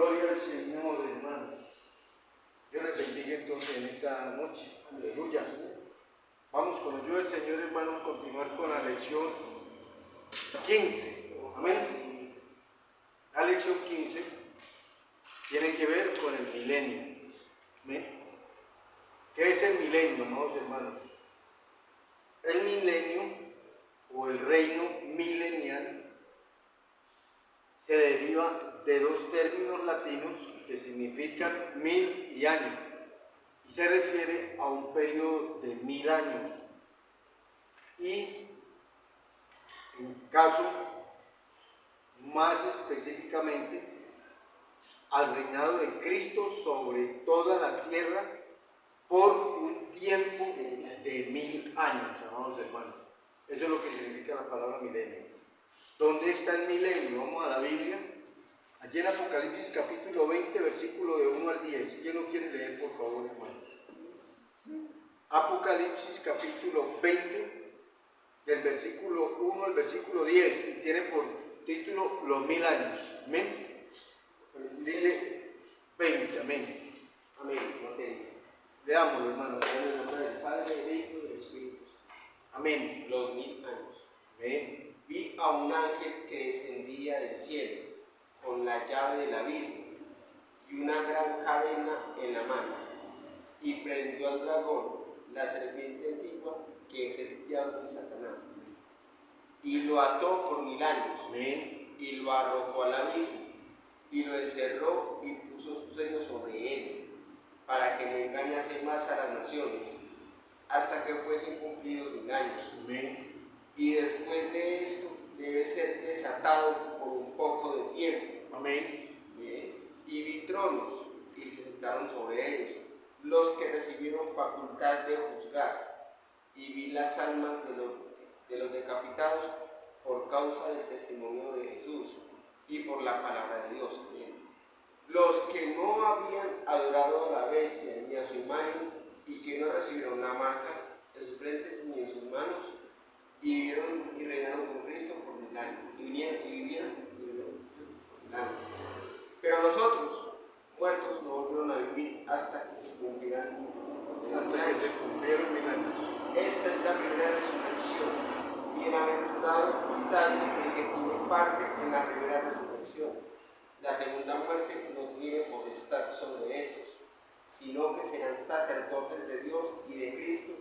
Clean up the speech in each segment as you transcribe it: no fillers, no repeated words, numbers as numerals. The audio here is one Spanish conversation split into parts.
Gloria al Señor, hermanos. Dios les bendiga entonces en esta noche. Aleluya. Vamos con la ayuda del Señor, hermanos, a continuar con la lección 15. Amén. La lección 15 tiene que ver con el milenio. ¿Amén? ¿Qué es el milenio, amados hermanos? El milenio o el reino milenial se deriva de dos términos latinos que significan 1000 y años y se refiere a un periodo de 1000 años y en caso más específicamente al reinado de Cristo sobre toda la tierra por un tiempo de 1000 años, amados hermanos. Eso es lo que significa la palabra milenio. ¿Dónde está el milenio? Vamos a la Biblia. Allí en Apocalipsis capítulo 20, versículo de 1 al 10. ¿Quién lo quiere leer, por favor, hermanos? Apocalipsis capítulo 20, del versículo 1 al versículo 10. Y tiene por título los 1000 años. Amén. Dice 20, amén. Amén. Leámoslo, hermanos. En el nombre del Padre, del Hijo y del Espíritu Santo. Amén. Los 1000 años. Amén. Vi a un ángel que descendía del cielo con la llave del abismo y una gran cadena en la mano, y prendió al dragón, la serpiente antigua, que es el diablo y Satanás, y lo ató por 1000 años. Amén. Y lo arrojó al abismo, y lo encerró y puso su sello sobre él, para que no engañase más a las naciones, hasta que fuesen cumplidos 1000 años. Amén. Y después de esto debe ser desatado por un poco de tiempo. Amén. Y vi tronos, y se sentaron sobre ellos los que recibieron facultad de juzgar. Y vi las almas de los decapitados por causa del testimonio de Jesús y por la palabra de Dios. Los que no habían adorado a la bestia ni a su imagen, y que no recibieron la marca en sus frentes ni en sus manos, y vivieron y reinaron con Cristo por 1000 años. Y vivieron por 1000 años. Pero los otros, muertos, no volvieron a vivir hasta que se cumplieran 1000 años. Esta es la primera resurrección. Bienaventurado y salvo el que tiene parte en la primera resurrección. La segunda muerte no tiene potestad sobre estos, sino que serán sacerdotes de Dios y de Cristo,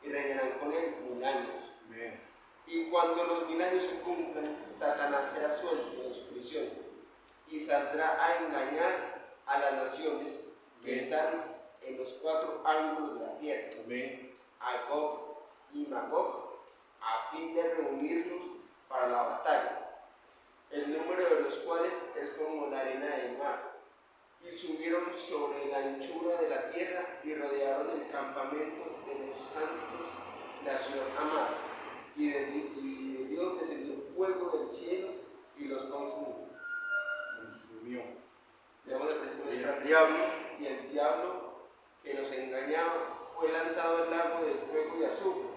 y reinarán con él 1000 años. Amén. Y cuando los 1000 años se cumplan, Satanás será suelto de su prisión y saldrá a engañar a las naciones que están en los 4 ángulos de la tierra, Amén. a Gog y Magog, a fin de reunirlos para la batalla, el número de los cuales es como la arena del mar. Y subieron sobre la anchura de la tierra y rodearon el campamento de los santos, la ciudad amada. Y de Dios descendió fuego del cielo y los consumió. Y el diablo que los engañaba fue lanzado al lago de fuego y azufre,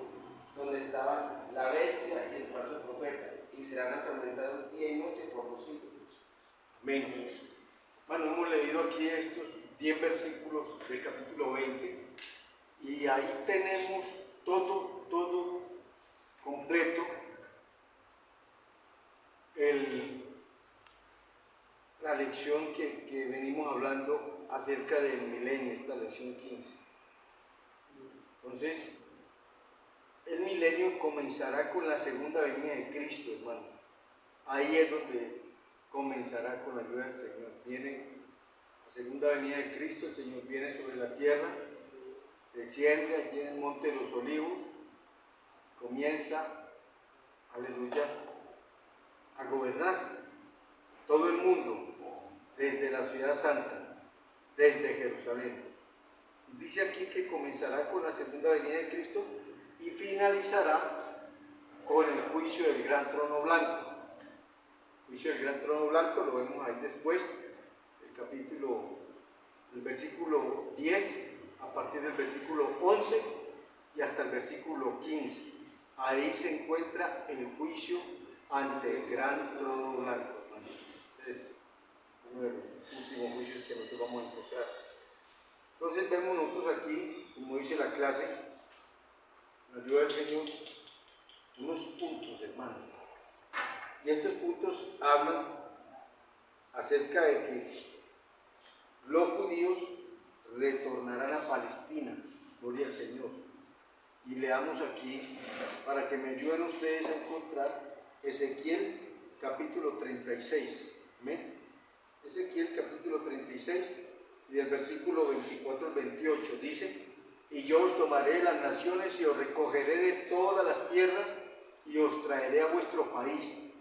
donde estaban la bestia y el falso profeta, y serán atormentados día y noche por los siglos. Amén. Bueno, hemos leído aquí estos 10 versículos del capítulo 20 y ahí tenemos todo completo la lección que venimos hablando acerca del milenio, esta lección 15. Entonces, el milenio comenzará con la segunda venida de Cristo, hermanos. Ahí es donde comenzará con la ayuda del Señor. Viene la segunda venida de Cristo, el Señor viene sobre la tierra, desciende allí en el Monte de los Olivos, comienza, aleluya, a gobernar todo el mundo, desde la ciudad santa, desde Jerusalén. Y dice aquí que comenzará con la segunda venida de Cristo y finalizará con el juicio del gran trono blanco. El juicio del gran trono blanco lo vemos ahí después, el versículo 10, a partir del versículo 11 y hasta el versículo 15. Ahí se encuentra el juicio ante el gran trono blanco. Es uno de los tenemos nosotros aquí, como dice la clase, nos ayuda el Señor, unos puntos, hermanos. Y estos puntos hablan acerca de que los judíos retornarán a Palestina, gloria al Señor. Y leamos aquí, para que me ayuden ustedes a encontrar Ezequiel capítulo 36. ¿Amén? Ezequiel capítulo 36 y del versículo 24 al 28 dice: y yo os tomaré de las naciones y os recogeré de todas las tierras y os traeré a vuestro país.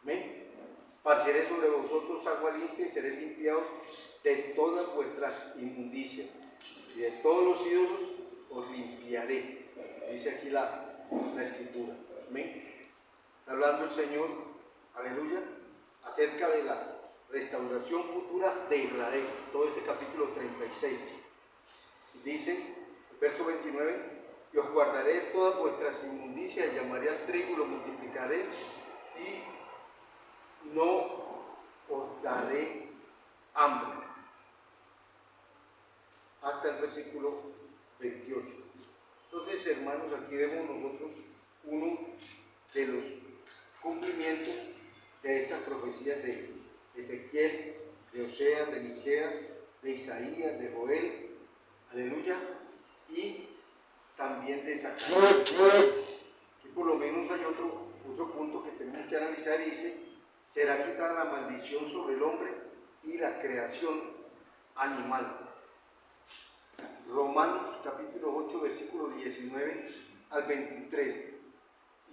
¿Amén? Esparciré sobre vosotros agua limpia y seréis limpiados de todas vuestras inmundicias y de todos los ídolos os limpiaré. Dice aquí la escritura. ¿Amén? Está hablando el Señor, aleluya, acerca de la restauración futura de Israel. Todo este capítulo 36. Dice, verso 29, y os guardaré de todas vuestras inmundicias, llamaré al trigo y lo multiplicaré, y no os daré hambre. Hasta el versículo 28. Entonces, hermanos, aquí vemos nosotros uno de los cumplimientos de estas profecías de Ezequiel, de Oseas, de Miqueas, de Isaías, de Joel, aleluya, y también de Zacarías. Y por lo menos hay otro punto que tenemos que analizar, y dice: será quitada la maldición sobre el hombre y la creación animal. Romanos capítulo 8, versículo 19 al 23.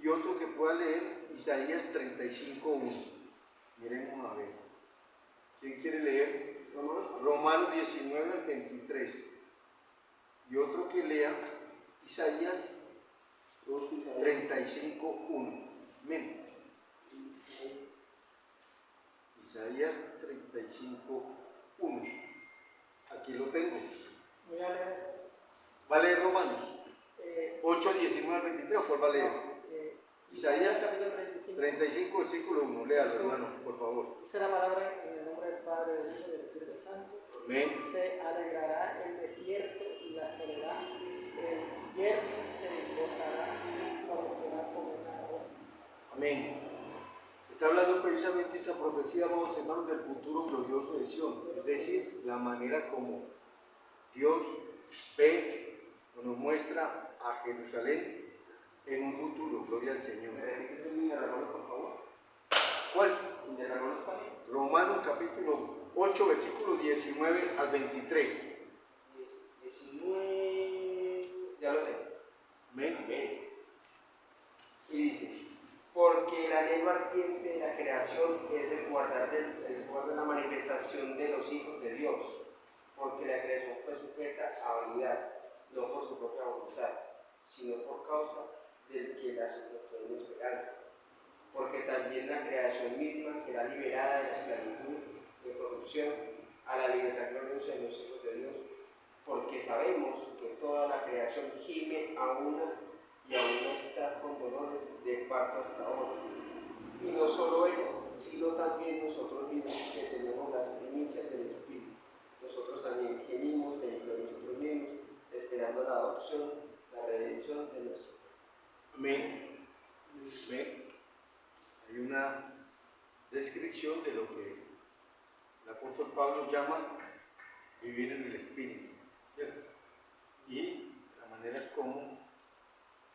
Y otro que pueda leer, Isaías 35:1. Miremos a ver. ¿Quién quiere leer? Romanos 19 al 23. Y otro que lea Isaías 35:1. Amén. Isaías 35:1. Aquí lo tengo. Voy a leer. ¿Va a leer Romanos? 8, 19 al 23, ¿o cuál va a leer? Isaías 35, versículo 1. Léalo, hermano, por favor. Dice la palabra en el nombre del Padre, del Hijo y del Espíritu Santo. Amén. Se alegrará el desierto y la soledad, el yermo se gozará y florecerá como una rosa. Amén. Está hablando precisamente esta profecía, amados hermanos, del futuro glorioso de Sion, es decir, la manera como Dios ve o nos muestra a Jerusalén en un futuro. Gloria al Señor. Por favor. ¿Cuál? Romanos capítulo 8, versículo 19 al 23. 19, ya lo tengo. Amén. Amén. Y dice: porque el anhelo ardiente de la creación es el guardar la manifestación de los hijos de Dios, porque la creación fue sujeta a vanidad, no por su propia voluntad, sino por causa del que la sujetó en esperanza. Porque también la creación misma será liberada de la esclavitud de corrupción a la libertad gloriosa de los hijos de Dios, porque sabemos que toda la creación gime a una y aún está con dolores de parto hasta ahora. Y no solo ella, sino también nosotros mismos, que tenemos las primicias del Espíritu. Nosotros también gemimos dentro de nosotros mismos, esperando la adopción, la redención de nuestro cuerpo. Amén. Amén. Hay una descripción de lo que el apóstol Pablo llama vivir en el Espíritu, ¿cierto? Y la manera como,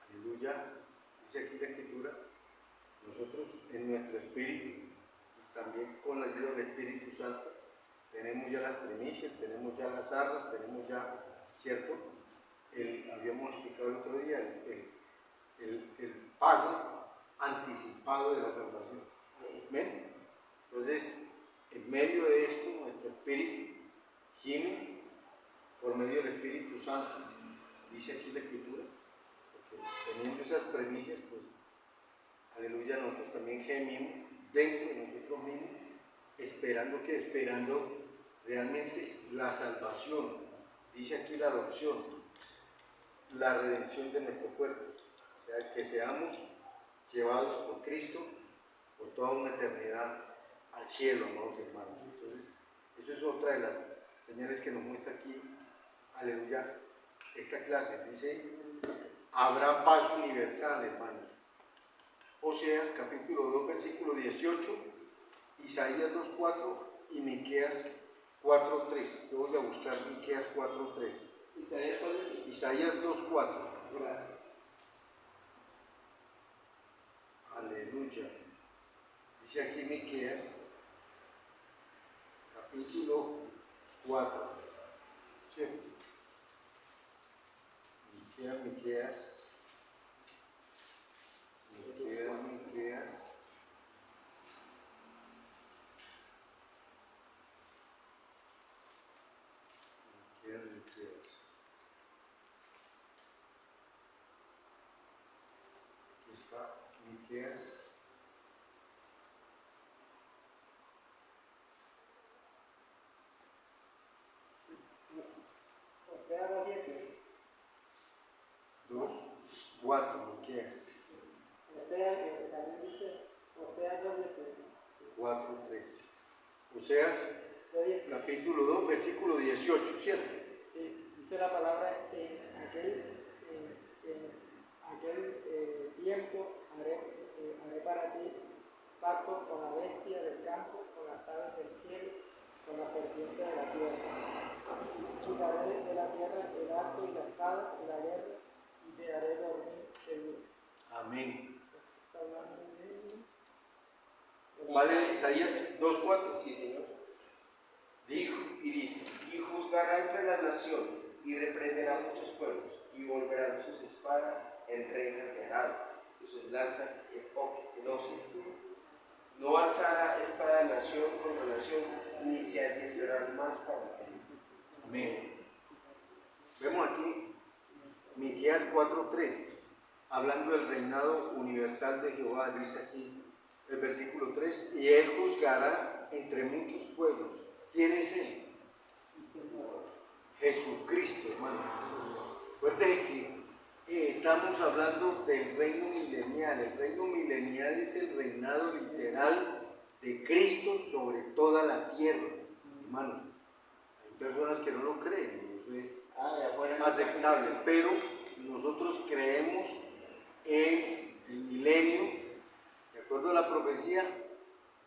aleluya, dice aquí la Escritura, nosotros en nuestro espíritu y también con la ayuda del Espíritu Santo tenemos ya las primicias, tenemos ya las arras, tenemos ya, ¿cierto? Habíamos explicado el otro día el pago anticipado de la salvación. ¿Ven? Entonces, en medio de esto, nuestro espíritu gime por medio del Espíritu Santo, dice aquí la Escritura, porque teniendo esas premisas, pues, aleluya, nosotros también gemimos dentro de nosotros mismos, esperando realmente la salvación, dice aquí la adopción, la redención de nuestro cuerpo, o sea, que seamos llevados por Cristo por toda una eternidad al cielo, amados hermanos. Entonces, eso es otra de las señales que nos muestra aquí aleluya, esta clase. Dice, habrá paz universal, hermanos. Oseas capítulo 2, versículo 18, Isaías 2:4 y Miqueas 4:3. Yo voy a buscar Miqueas 4:3. ¿Isaías cuál es? Isaías 2:4. Gracias. Aleluya. Dice aquí Miqueas capítulo 4. ¿Cierto? Miqueas. Miqueas. Aquí está Miqueas. Osea 2:18. 2:4, Miqueas. Osea, también dice Osea 2:18. 4:3. Oseas 2:18. capítulo 2, versículo 18, ¿cierto? Sí, dice la palabra, en aquel tiempo haré para ti pacto con la bestia del campo, con las aves del cielo, con la serpiente de la tierra. Quitaré de la tierra el arco y la espada y la guerra, y te haré dormir seguro. Amén. Está hablando de ¿Vale Isaías 2:4? Sí, Señor. Dijo. Y dice, y juzgará entre las naciones, y reprenderá muchos pueblos, y volverán sus espadas en rejas de arado, y sus lanzas en hoces. No alzará espada nación contra nación, ni se adiestrarán más para la guerra. Amén. Vemos aquí Miqueas 4:3, hablando del reinado universal de Jehová, dice aquí el versículo 3, y él juzgará entre muchos pueblos. ¿Quién es él? Jesucristo, hermano. Recuerden que estamos hablando del reino milenial. El reino milenial es el reinado literal de Cristo sobre toda la tierra, hermanos. Hay personas que no lo creen, eso es aceptable, pero nosotros creemos en el milenio, de acuerdo a la profecía,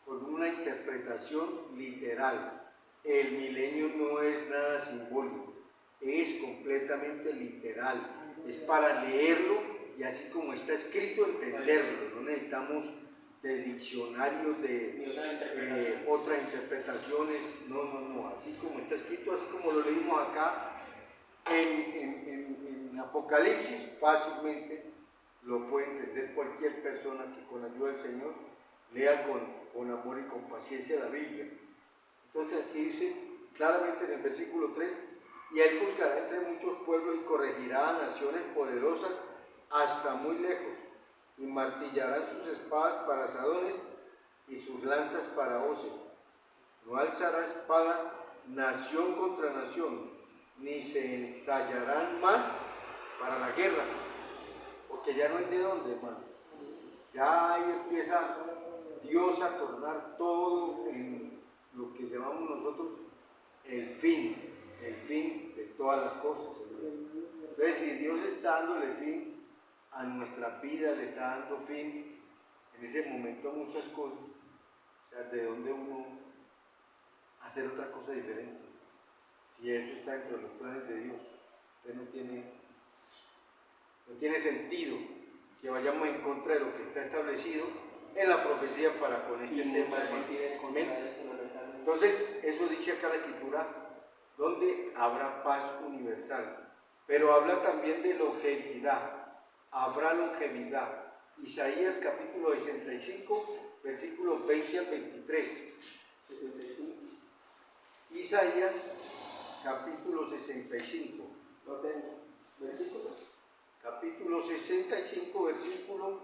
con una interpretación literal. El milenio no es nada simbólico, es completamente literal, es para leerlo y así como está escrito entenderlo. No necesitamos de diccionarios, de otras interpretaciones, no, así como está escrito, así como lo leímos acá en Apocalipsis, fácilmente lo puede entender cualquier persona que con la ayuda del Señor lea con amor y con paciencia la Biblia. Entonces aquí dice claramente en el versículo 3, y él juzgará entre muchos pueblos y corregirá a naciones poderosas hasta muy lejos, y martillarán sus espadas para asadones y sus lanzas para hoces. No alzará espada nación contra nación, ni se ensayarán más para la guerra, porque ya no hay de dónde, hermano. Ya ahí empieza Dios a tornar todo en lo que llamamos nosotros el fin de todas las cosas. Entonces, si Dios está dándole fin a nuestra vida, le está dando fin en ese momento a muchas cosas, o sea, ¿de dónde uno hacer otra cosa diferente? Si eso está dentro de los planes de Dios, entonces no tiene sentido que vayamos en contra de lo que está establecido en la profecía para con este tema. Entonces, eso dice acá la Escritura, donde habrá paz universal, pero habla también de longevidad, habrá longevidad. Isaías capítulo 65, versículos 20 al 23. Isaías capítulo 65. ¿Lo tengo? ¿Versículos? Capítulo 65, versículo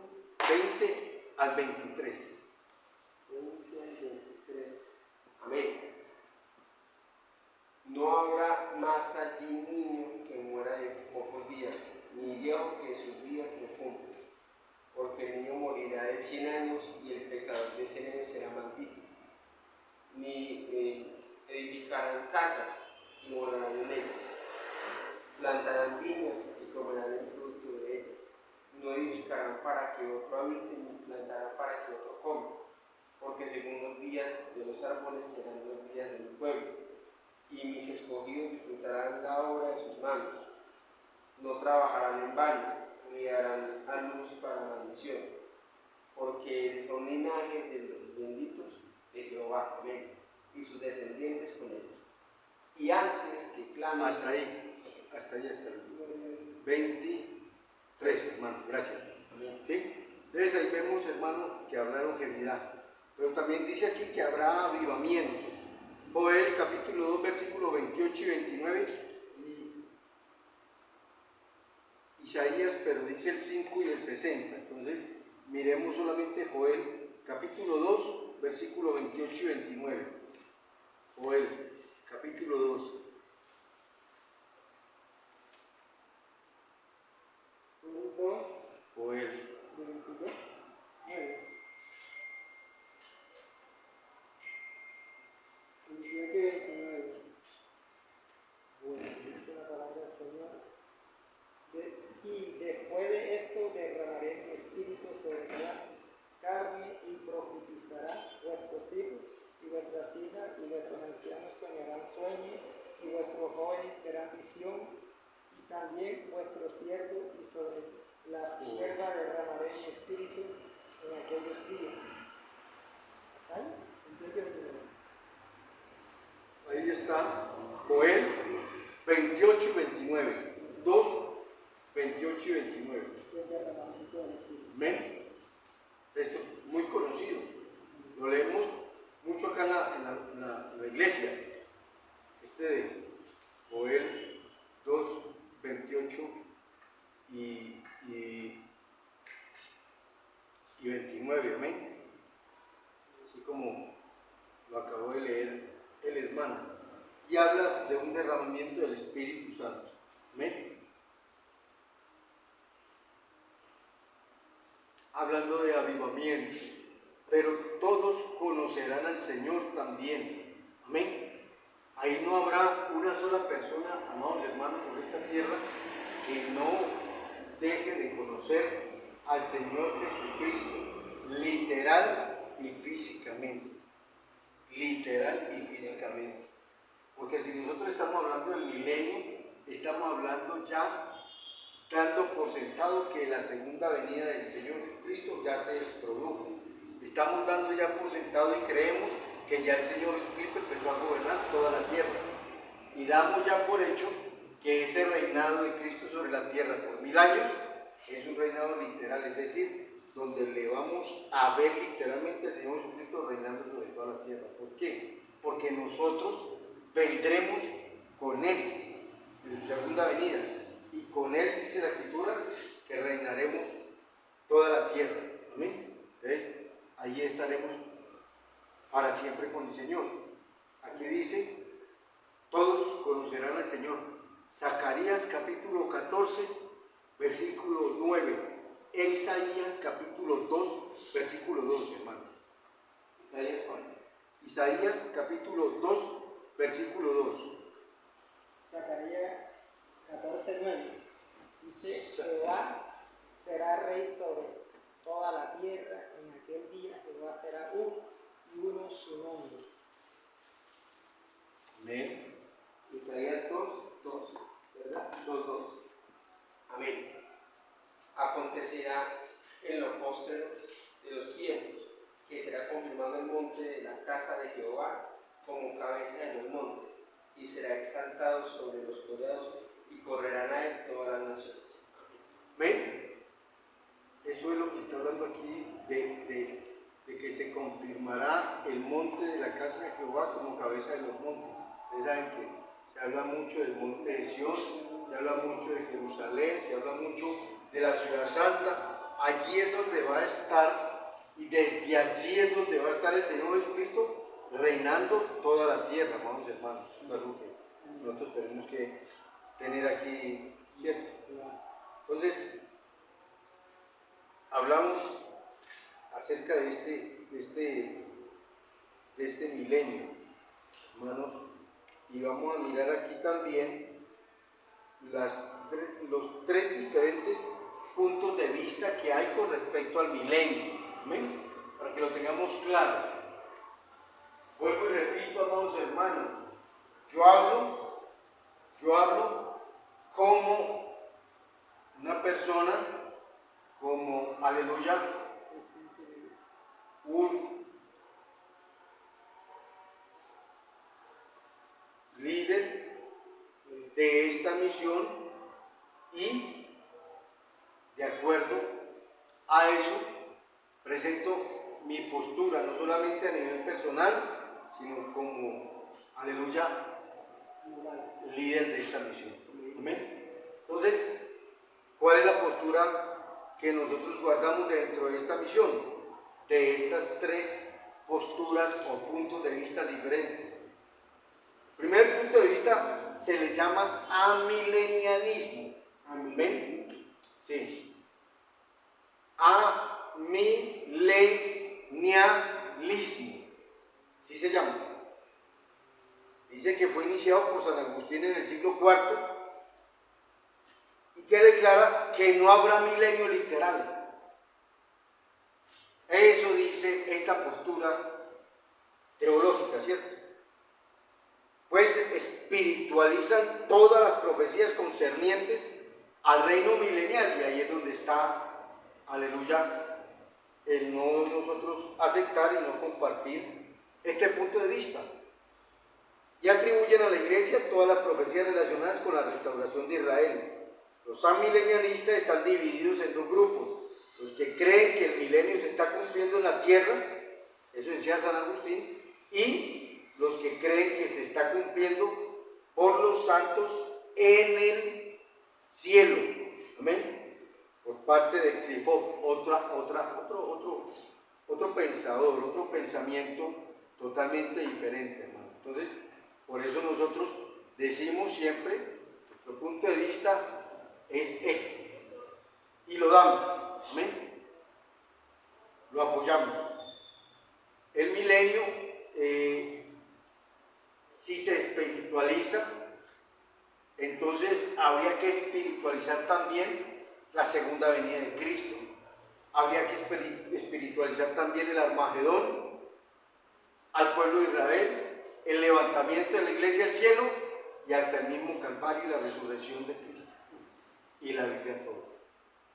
20 al 23. 20 al 23. Amén. No habrá más allí niño que muera de pocos días, ni viejo que sus días no cumplan, porque el niño morirá de 100 años y el pecador de 100 años será maldito. Ni edificarán casas y morarán en ellas, plantarán viñas y comerán el fruto de ellas. No edificarán para que otro habite, ni plantarán para que otro coma, porque según los días de los árboles serán los días de mi pueblo, y mis escogidos disfrutarán la obra de sus manos. No trabajarán en vano, ni darán a luz para maldición, porque son linaje de los benditos de Jehová, amén, y sus descendientes con ellos. Y antes que clamen... Hasta ahí hasta el 23, hermano, gracias. Amén. ¿Sí? Entonces ahí vemos, hermano, que habrá longevidad, pero también dice aquí que habrá avivamiento. Joel capítulo 2, versículos 28 y 29, y Isaías, pero dice el 5 y el 60. Entonces, miremos solamente Joel capítulo 2, versículos 28 y 29. Joel capítulo 2. Joel. Bueno, dice la palabra del Señor. Y después de esto derramaré mi espíritu sobre la carne y profetizará vuestros hijos y vuestras hijas y vuestros ancianos soñarán sueños y vuestros jóvenes verán visión y también vuestros siervos y sobre las siervas derramaré mi espíritu en aquellos días. ¿Ahí? Ahí está Joel 28 y 29. 2, 28 y 29. Amén. Esto es muy conocido. Lo leemos mucho acá en la iglesia. Este de Joel 2, 28 y 29. Amén. Así como lo acabó de leer el hermano. Y habla de un derramamiento del Espíritu Santo. Amén. Hablando de avivamiento, pero todos conocerán al Señor también. Amén. Ahí no habrá una sola persona, amados hermanos, sobre esta tierra que no deje de conocer al Señor Jesucristo, literal y físicamente. Literal y físicamente. Porque si nosotros estamos hablando del milenio, estamos hablando ya dando por sentado que la segunda venida del Señor Jesucristo ya se produjo. Estamos dando ya por sentado y creemos que ya el Señor Jesucristo empezó a gobernar toda la tierra. Y damos ya por hecho que ese reinado de Cristo sobre la tierra por 1000 años es un reinado literal, es decir, donde le vamos a ver literalmente al Señor Jesucristo reinando sobre toda la tierra. ¿Por qué? Porque nosotros vendremos con Él en su segunda venida. Y con Él, dice la Escritura, que reinaremos toda la tierra. ¿Amén? Entonces, ahí estaremos para siempre con el Señor. Aquí dice, todos conocerán al Señor. Zacarías capítulo 14, versículo 9. E Isaías capítulo 2, versículo 2, hermanos. Isaías Juan. Isaías capítulo 2, versículo 2. Zacarías 14:9 dice: Jehová será rey sobre toda la tierra, en aquel día Jehová será uno y uno su nombre. Amén. Isaías 2, ¿verdad? 2. Amén. Acontecerá en lo póstero de los tiempos, que será confirmado el monte de la casa de Jehová como cabeza de los montes, y será exaltado sobre los collados, y correrán a él todas las naciones. ¿Ven? Eso es lo que está hablando aquí de que se confirmará el monte de la casa de Jehová como cabeza de los montes. Ustedes saben que se habla mucho del monte de Sión, se habla mucho de Jerusalén, se habla mucho de la ciudad santa. Allí es donde va a estar, y desde allí es donde va a estar el Señor Jesucristo reinando toda la tierra, amados hermanos. Es algo que nosotros tenemos que tener aquí, ¿cierto? Entonces, hablamos acerca de este milenio, hermanos, y vamos a mirar aquí también los tres diferentes puntos de vista que hay con respecto al milenio. ¿Amén? Para que lo tengamos claro. Vuelvo y repito, amados hermanos, yo hablo como una persona, como, aleluya, un líder de esta misión, y de acuerdo a eso presento mi postura, no solamente a nivel personal, sino como, aleluya, líder de esta misión. ¿Amén? Entonces, ¿cuál es la postura que nosotros guardamos dentro de esta misión? De estas tres posturas o puntos de vista diferentes. Primer punto de vista se le llama amilenialismo. ¿Amén? Sí. Amilenialismo. ¿Sí se llama? Dice que fue iniciado por San Agustín en el siglo IV y que declara que no habrá milenio literal. Eso dice esta postura teológica, ¿cierto? Pues espiritualizan todas las profecías concernientes al reino milenial, y ahí es donde está, aleluya, el no nosotros aceptar y no compartir este punto de vista. Y atribuyen a la Iglesia todas las profecías relacionadas con la restauración de Israel. Los amilenialistas están divididos en dos grupos: los que creen que el milenio se está cumpliendo en la tierra, eso decía San Agustín, y los que creen que se está cumpliendo por los santos en el cielo. Amén. Por parte de Clifford, otro pensador, otro pensamiento totalmente diferente, hermano. Entonces, por eso nosotros decimos siempre, nuestro punto de vista es este, y lo damos. Amén. Lo apoyamos. El milenio, si se espiritualiza, entonces habría que espiritualizar también la segunda venida de Cristo. Habría que espiritualizar también el Armagedón, al pueblo de Israel, el levantamiento de la iglesia al cielo y hasta el mismo Calvario y la resurrección de Cristo. Y la Biblia todo.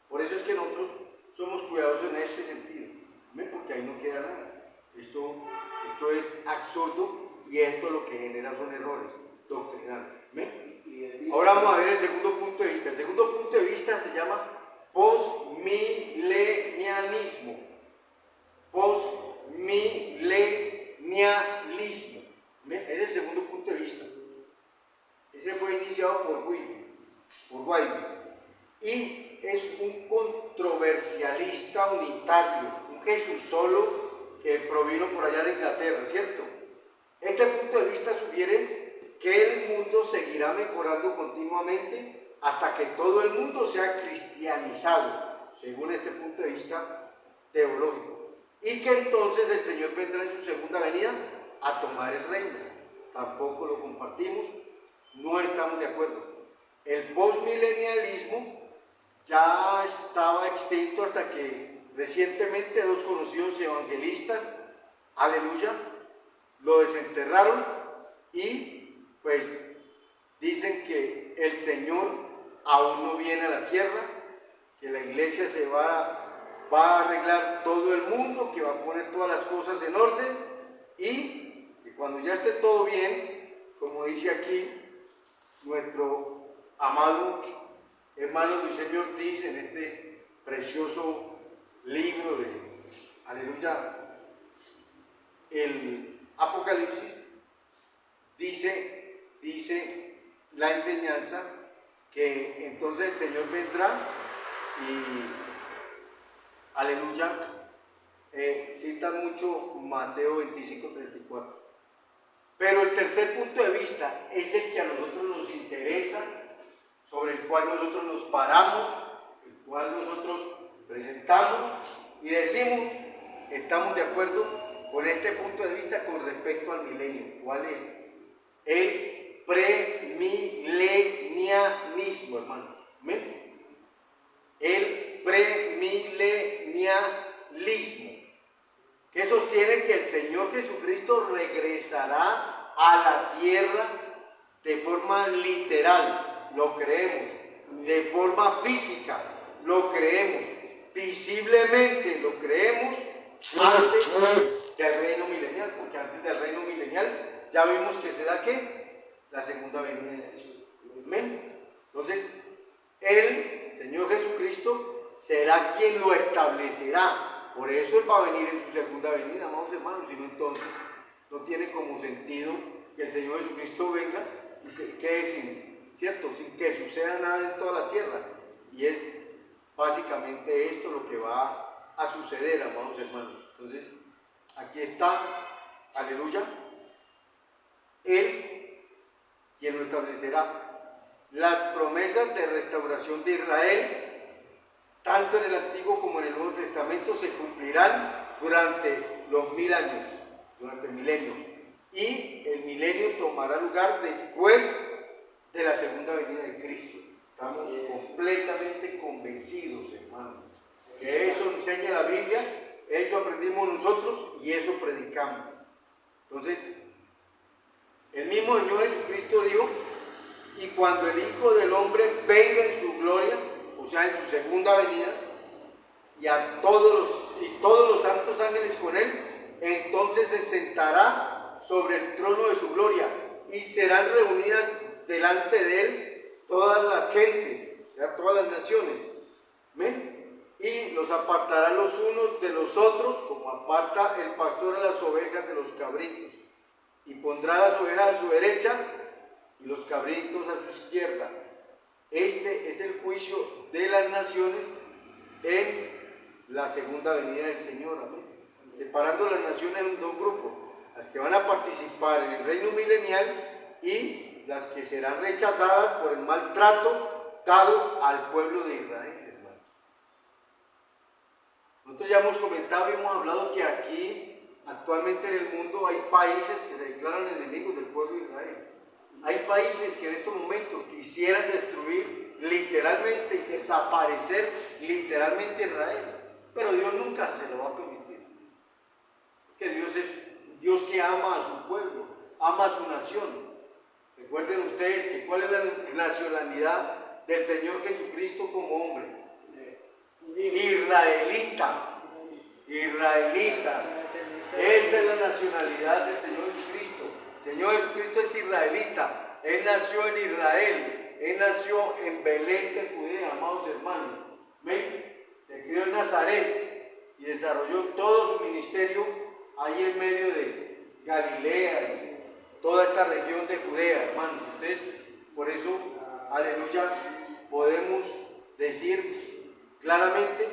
Por eso es que nosotros somos cuidadosos en este sentido. ¿Ven? Porque ahí no queda nada. Esto es absurdo, y esto lo que genera son errores doctrinales. ¿Ven? Ahora vamos a ver el segundo punto de vista. El segundo punto de vista se llama postmilenialismo. Postmilenialismo. ¿Ven? Es el segundo punto de vista. Ese fue iniciado por Whitby. Y es un controversialista unitario, un Jesús solo que provino por allá de Inglaterra, ¿cierto? Este punto de vista sugiere que el mundo seguirá mejorando continuamente hasta que todo el mundo sea cristianizado, según este punto de vista teológico, y que entonces el Señor vendrá en su segunda venida a tomar el reino. Tampoco lo compartimos, no estamos de acuerdo. El postmilenialismo ya estaba extinto hasta que recientemente dos conocidos evangelistas, aleluya, lo desenterraron, y pues dicen que el Señor aún no viene a la tierra, que la iglesia se va a arreglar todo el mundo, que va a poner todas las cosas en orden, y que cuando ya esté todo bien, como dice aquí nuestro amado hermano Luis Ortiz en este precioso libro de, aleluya, el Apocalipsis, dice la enseñanza que entonces el Señor vendrá y, aleluya, citan mucho Mateo 25:34. Pero el tercer punto de vista es el que a nosotros nos interesa, sobre el cual nosotros nos paramos, el cual nosotros presentamos y decimos, estamos de acuerdo con este punto de vista con respecto al milenio. ¿Cuál es? El premilenianismo, hermanos. ¿Amén? El premilenialismo, que sostiene que el Señor Jesucristo regresará a la tierra de forma literal, lo creemos, de forma física, lo creemos, visiblemente lo creemos, antes del reino milenial, porque antes del reino milenial ya vimos que se da ¿qué? La segunda venida de Cristo. ¿Amén? Entonces, el Señor Jesucristo será quien lo establecerá. Por eso Él va a venir en su segunda venida, amados hermanos, sino entonces no tiene como sentido que el Señor Jesucristo venga y se quede sin que suceda nada en toda la tierra. Y es básicamente esto lo que va a suceder, amados hermanos. Entonces, aquí está, aleluya, Él quien lo establecerá. Las promesas de restauración de Israel, tanto en el Antiguo como en el Nuevo Testamento, se cumplirán durante los 1000 años, durante el milenio. Y el milenio tomará lugar después de la segunda venida de Cristo. Estamos completamente convencidos, hermanos, que eso enseña la Biblia, eso aprendimos nosotros y eso predicamos. Entonces, el mismo Señor Jesucristo dijo: y cuando el Hijo del Hombre venga en su gloria, o sea, en su segunda venida, y todos los santos ángeles con él, entonces se sentará sobre el trono de su gloria, y serán reunidas delante de él todas las gentes, o sea, todas las naciones. ¿Ven? Y los apartará los unos de los otros, como aparta el pastor a las ovejas de los cabritos, y pondrá las ovejas a su derecha y los cabritos a su izquierda. Este es el juicio de las naciones en la segunda venida del Señor. Amén. Separando las naciones en dos grupos: las que van a participar en el reino milenial y las que serán rechazadas por el maltrato dado al pueblo de Israel, hermano. Nosotros ya hemos comentado y hemos hablado que aquí, actualmente en el mundo, hay países que se declaran enemigos del pueblo de Israel. Hay países que en estos momentos quisieran destruir literalmente y desaparecer literalmente Israel, pero Dios nunca se lo va a permitir, porque Dios es Dios que ama a su pueblo, ama a su nación. Recuerden ustedes que cuál es la nacionalidad del Señor Jesucristo como hombre: israelita. Esa es la nacionalidad del Señor Jesucristo. El Señor Jesucristo es israelita. Él nació en Israel, Él nació en Belén de Judea, amados hermanos. ¿Ven? Se crió en Nazaret y desarrolló todo su ministerio ahí en medio de Galilea y toda esta región de Judea, hermanos. Entonces, por eso, aleluya, podemos decir claramente: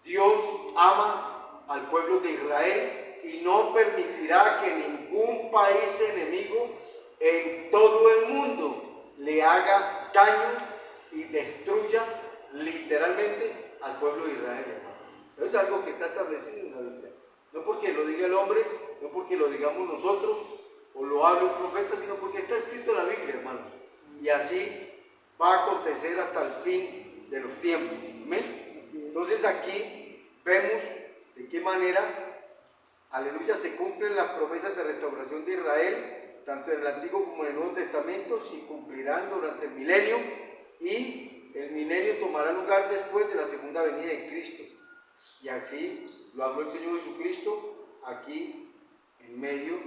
Dios ama al pueblo de Israel y no permitirá que ningún país enemigo en todo el mundo le haga daño y destruya literalmente al pueblo de Israel, hermano. Eso es algo que está establecido en la Biblia. No porque lo diga el hombre, no porque lo digamos nosotros o lo hable un profeta, sino porque está escrito en la Biblia, hermanos. Y así va a acontecer hasta el fin de los tiempos. ¿Amén? Entonces aquí vemos de qué manera, aleluya, se cumplen las promesas de restauración de Israel, tanto en el Antiguo como en el Nuevo Testamento. Se cumplirán durante el milenio, y el milenio tomará lugar después de la segunda venida de Cristo. Y así lo habló el Señor Jesucristo aquí en medio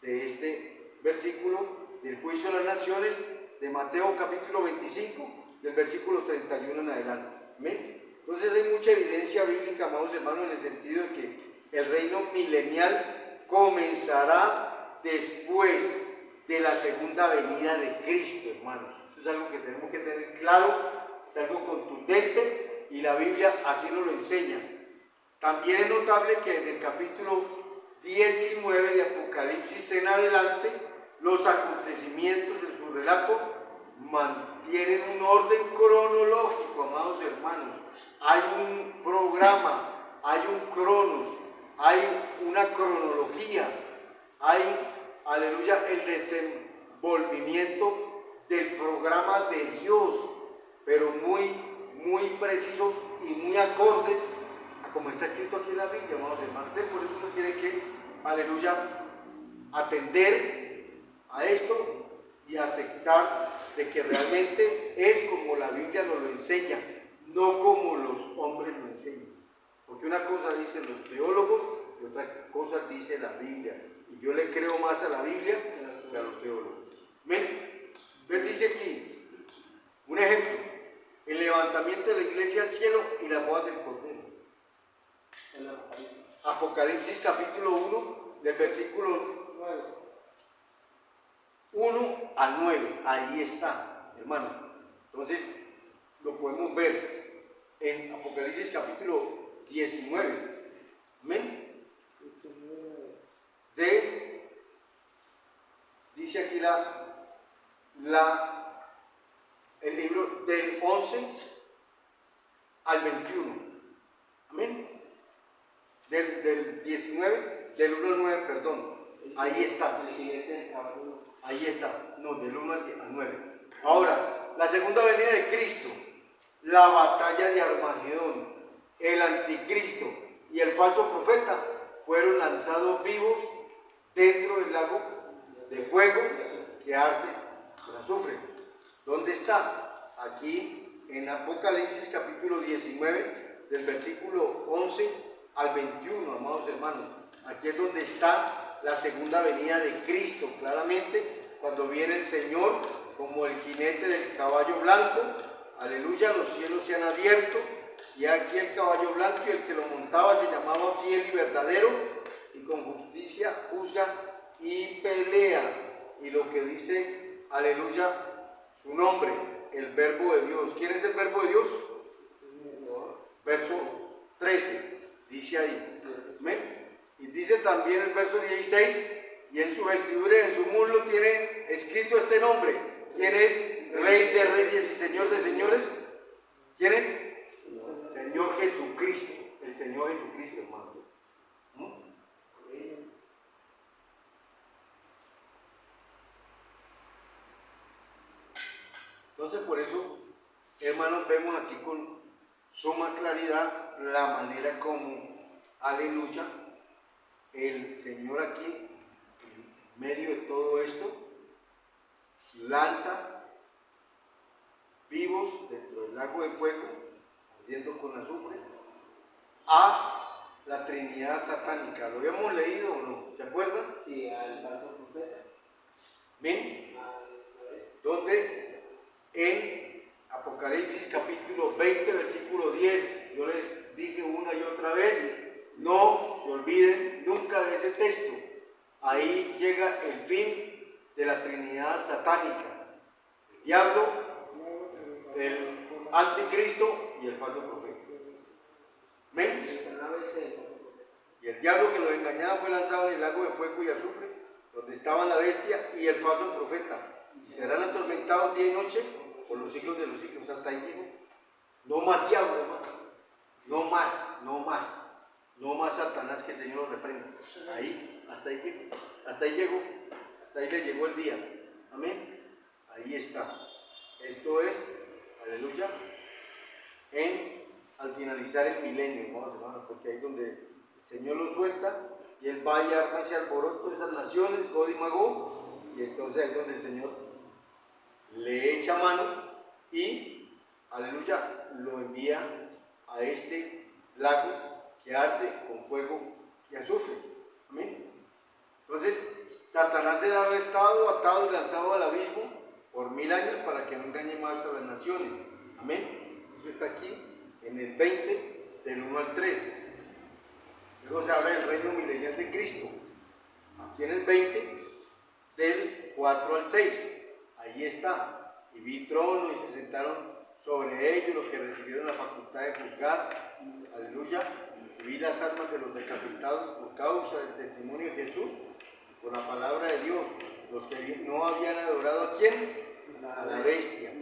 de este versículo del juicio de las naciones de Mateo capítulo 25, del versículo 31 en adelante. ¿Amén? Entonces hay mucha evidencia bíblica, amados hermanos, en el sentido de que el reino milenial comenzará después de la segunda venida de Cristo, hermanos. Eso es algo que tenemos que tener claro, es algo contundente y la Biblia así nos lo enseña. También es notable que en el capítulo 19 de Apocalipsis en adelante, los acontecimientos en su relato mantienen un orden cronológico, amados hermanos. Hay un programa, hay un cronos, hay una cronología, hay, aleluya, el volvimiento del programa de Dios, pero muy preciso y muy acorde a como está escrito aquí en la Biblia, amados hermanos. Por eso uno tiene que, aleluya, atender a esto y aceptar de que realmente es como la Biblia nos lo enseña, no como los hombres lo enseñan. Porque una cosa dicen los teólogos y otra cosa dice la Biblia. Y yo le creo más a la Biblia que a los teólogos. ¿Ven? Entonces dice aquí, un ejemplo, el levantamiento de la iglesia al cielo y la boda del Cordero. Apocalipsis capítulo 1, del versículo 1 al 9, ahí está, hermano. Entonces, lo podemos ver en Apocalipsis capítulo 19. ¿Amén? Dice aquí el libro del 11 al 21. Amén. Del 19, del 1 al 9, perdón. Ahí está. Ahí está. No, del 1 al 9. Ahora, la segunda venida de Cristo, la batalla de Armagedón, el anticristo y el falso profeta fueron lanzados vivos dentro del lago de fuego que arde con azufre. ¿Dónde está? Aquí en Apocalipsis capítulo 19, del versículo 11 al 21, amados hermanos. Aquí es donde está la segunda venida de Cristo, claramente, cuando viene el Señor como el jinete del caballo blanco. Aleluya, los cielos se han abierto y aquí el caballo blanco y el que lo montaba se llamaba Fiel y Verdadero, y con justicia juzga y pelea. Y lo que dice, aleluya, su nombre, el Verbo de Dios. ¿Quién es el Verbo de Dios? Verso 13, dice ahí. ¿Amén? Y dice también el verso 16, y en su vestidura y en su muslo tiene escrito este nombre. ¿Quién es? Rey de reyes y Señor de señores. ¿Quién es? Señor Jesucristo. El Señor Jesucristo, hermano. Entonces, por eso, hermanos, vemos aquí con suma claridad la manera como, aleluya, el Señor aquí, en medio de todo esto, lanza vivos dentro del lago de fuego, ardiendo con azufre, a la Trinidad satánica. ¿Lo habíamos leído o no? ¿Se acuerdan? Sí, al falso profeta. ¿Bien? Donde en Apocalipsis capítulo 20, versículo 10, yo les dije una y otra vez, no se olviden nunca de ese texto. Ahí llega el fin de la Trinidad satánica: el diablo, el anticristo y el falso profeta. ¿Ven? Y el diablo que los engañaba fue lanzado en el lago de fuego y azufre, donde estaba la bestia y el falso profeta, y serán atormentados día y noche por los siglos de los siglos. Hasta ahí llegó. No más diablo, hermano. No más, no más. No más Satanás, que el Señor lo reprenda. Ahí, hasta ahí llegó. Hasta ahí llegó. Hasta ahí le llegó el día. Amén. Ahí está. Esto es, aleluya, al finalizar el milenio, hermanos, porque ahí es donde el Señor lo suelta y él va y arma ese alboroto de esas naciones, Gog y Magog, y entonces ahí es donde el Señor le echa mano y, aleluya, lo envía a este lago que arde con fuego y azufre. Amén. Entonces, Satanás será arrestado, atado y lanzado al abismo por 1000 años para que no engañe más a las naciones. Amén. Eso está aquí en el 20, del 1 al 3. Luego se habla del reino milenial de Cristo. Aquí en el 20, del 4 al 6. Ahí está. Y vi trono y se sentaron sobre ellos los que recibieron la facultad de juzgar. Aleluya. Y vi las almas de los decapitados por causa del testimonio de Jesús, por la palabra de Dios, los que no habían adorado a quién, a la bestia,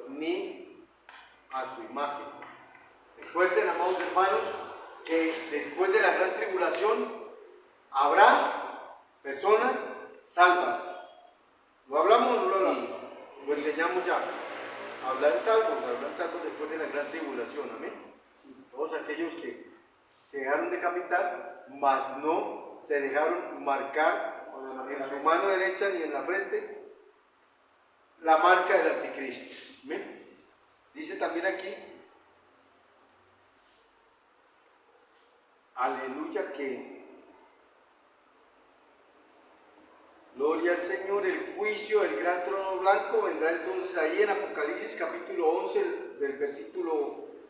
ni a su imagen. Recuerden, amados hermanos, que después de la gran tribulación habrá personas salvas. ¿Lo hablamos o enseñamos ya. Hablar salvos después de la gran tribulación, amén. Todos aquellos que se dejaron decapitar, mas no se dejaron marcar en su mano derecha ni en la frente la marca del anticristo. ¿Amén? Dice también aquí, aleluya, que gloria al Señor, el juicio del gran trono blanco vendrá entonces ahí en Apocalipsis capítulo 11,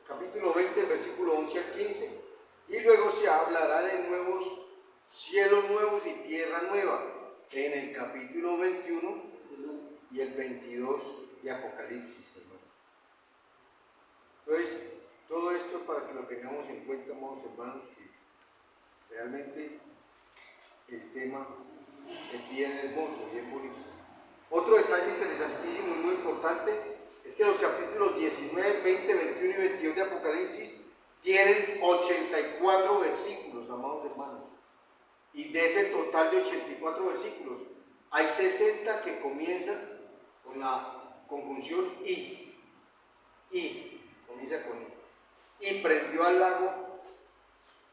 capítulo 20, el versículo 11 al 15, y luego se hablará de nuevos cielos nuevos y tierra nueva en el capítulo 21 y el 22 de Apocalipsis, hermanos. Entonces, todo esto para que lo tengamos en cuenta, amados hermanos, que realmente el tema es bien hermoso, bien bonito. Otro detalle interesantísimo y muy importante es que los capítulos 19, 20, 21 y 22 de Apocalipsis tienen 84 versículos, amados hermanos. Y de ese total de 84 versículos, hay 60 que comienzan con la conjunción y. Comienza con I. Y prendió al lago,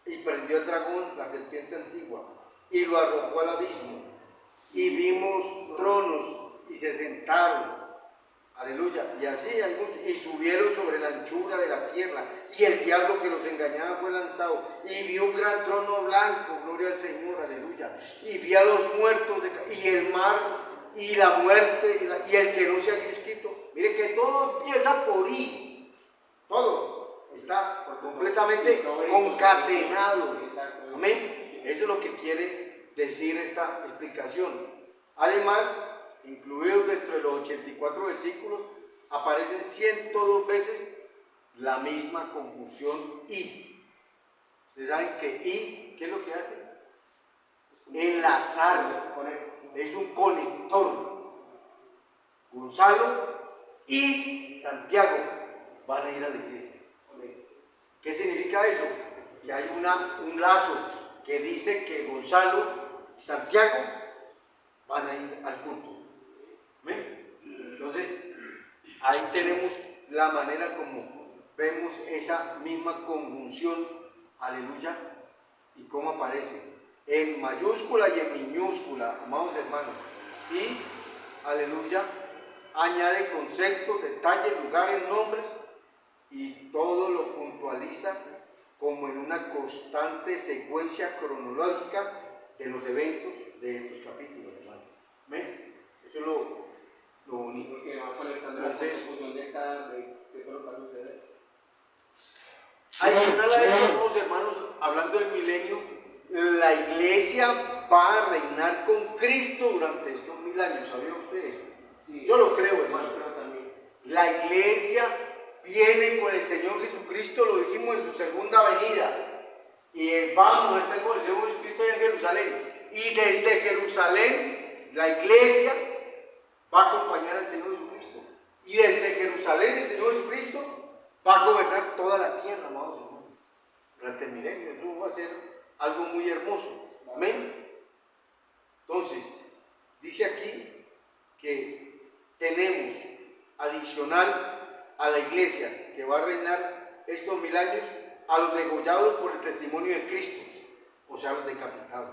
y prendió al dragón, la serpiente antigua, y lo arrojó al abismo. Y vimos tronos, y se sentaron. Aleluya. Y así hay muchos, y subieron sobre la anchura de la tierra, y el diablo que los engañaba fue lanzado, y vi un gran trono blanco, gloria al Señor, aleluya, y vi a los muertos, y el mar, y la muerte, y el que no se había escrito. Mire que todo empieza por I, todo está completamente concatenado. Amén. Eso es lo que quiere decir esta explicación. Además, incluidos dentro de los 84 versículos, aparecen 102 veces la misma conjunción I. Ustedes saben que I, ¿qué es lo que hace? Enlazar, es un conector. Gonzalo y Santiago van a ir a la iglesia. ¿Qué significa eso? Que hay un lazo que dice que Gonzalo y Santiago van a ir al culto. ¿Ven? Entonces, ahí tenemos la manera como vemos esa misma conjunción, aleluya, y cómo aparece en mayúscula y en minúscula, amados hermanos. Y, aleluya, añade conceptos, detalles, lugares, nombres, y todo lo puntualiza como en una constante secuencia cronológica de los eventos de estos capítulos, hermanos. ¿Ven? Eso es lo bonito. Que va conectando la confusión de todo lo que va a suceder. Adicional a eso, hermanos, hablando del milenio, la iglesia va a reinar con Cristo durante estos 1000 años. ¿Sabían ustedes? Sí. Yo lo creo, hermano. Yo creo también. La iglesia viene con el Señor Jesucristo, lo dijimos en su segunda venida. Y vamos a estar con el Señor Jesucristo allá en Jerusalén. Y desde Jerusalén, la iglesia va a acompañar al Señor Jesucristo. Y desde Jerusalén, el Señor Jesucristo va a gobernar toda la tierra, amados hermanos. Durante el milenio, eso va a ser algo muy hermoso. Amén. Entonces, dice aquí que tenemos adicional a la iglesia que va a reinar estos 1000 años a los degollados por el testimonio de Cristo, o sea, los decapitados.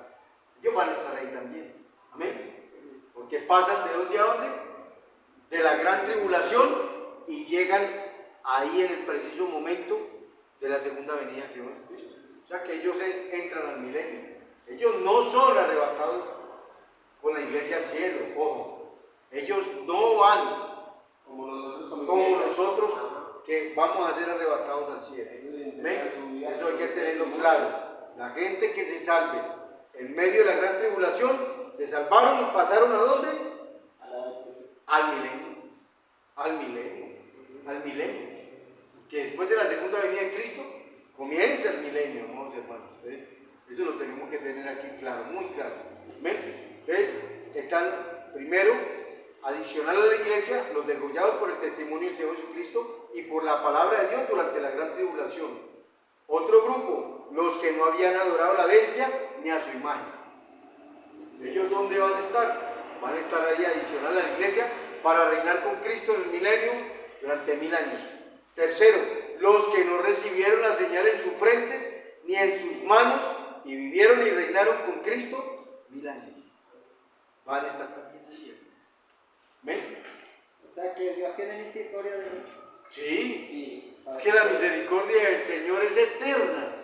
Ellos van a estar ahí también. Amén. Porque pasan de dónde a dónde, de la gran tribulación, y llegan ahí en el preciso momento de la segunda venida del Señor Jesucristo. O sea que ellos entran al milenio. Ellos no son arrebatados con la iglesia al cielo, ojo. Ellos no van como nosotros que vamos a ser arrebatados al cielo. ¿Ven? Eso hay que tenerlo claro. La gente que se salve en medio de la gran tribulación, se salvaron y pasaron ¿a dónde? Al milenio. Al milenio. Al milenio. Que después de la segunda venida de Cristo comienza el milenio, amados hermanos. Entonces, eso lo tenemos que tener aquí claro, muy claro. ¿Ven? Entonces, están primero, adicional a la iglesia, los degollados por el testimonio del Señor Jesucristo y por la palabra de Dios durante la gran tribulación. Otro grupo, los que no habían adorado a la bestia ni a su imagen. ¿Ellos dónde van a estar? Van a estar ahí adicional a la iglesia para reinar con Cristo en el milenio durante 1000 años. Tercero, los que no recibieron la señal en sus frentes ni en sus manos y vivieron y reinaron con Cristo 1000 años. Van a estar también allí. ¿Ven? O sea que Dios tiene misericordia de nosotros. Sí, es que la misericordia del Señor es eterna.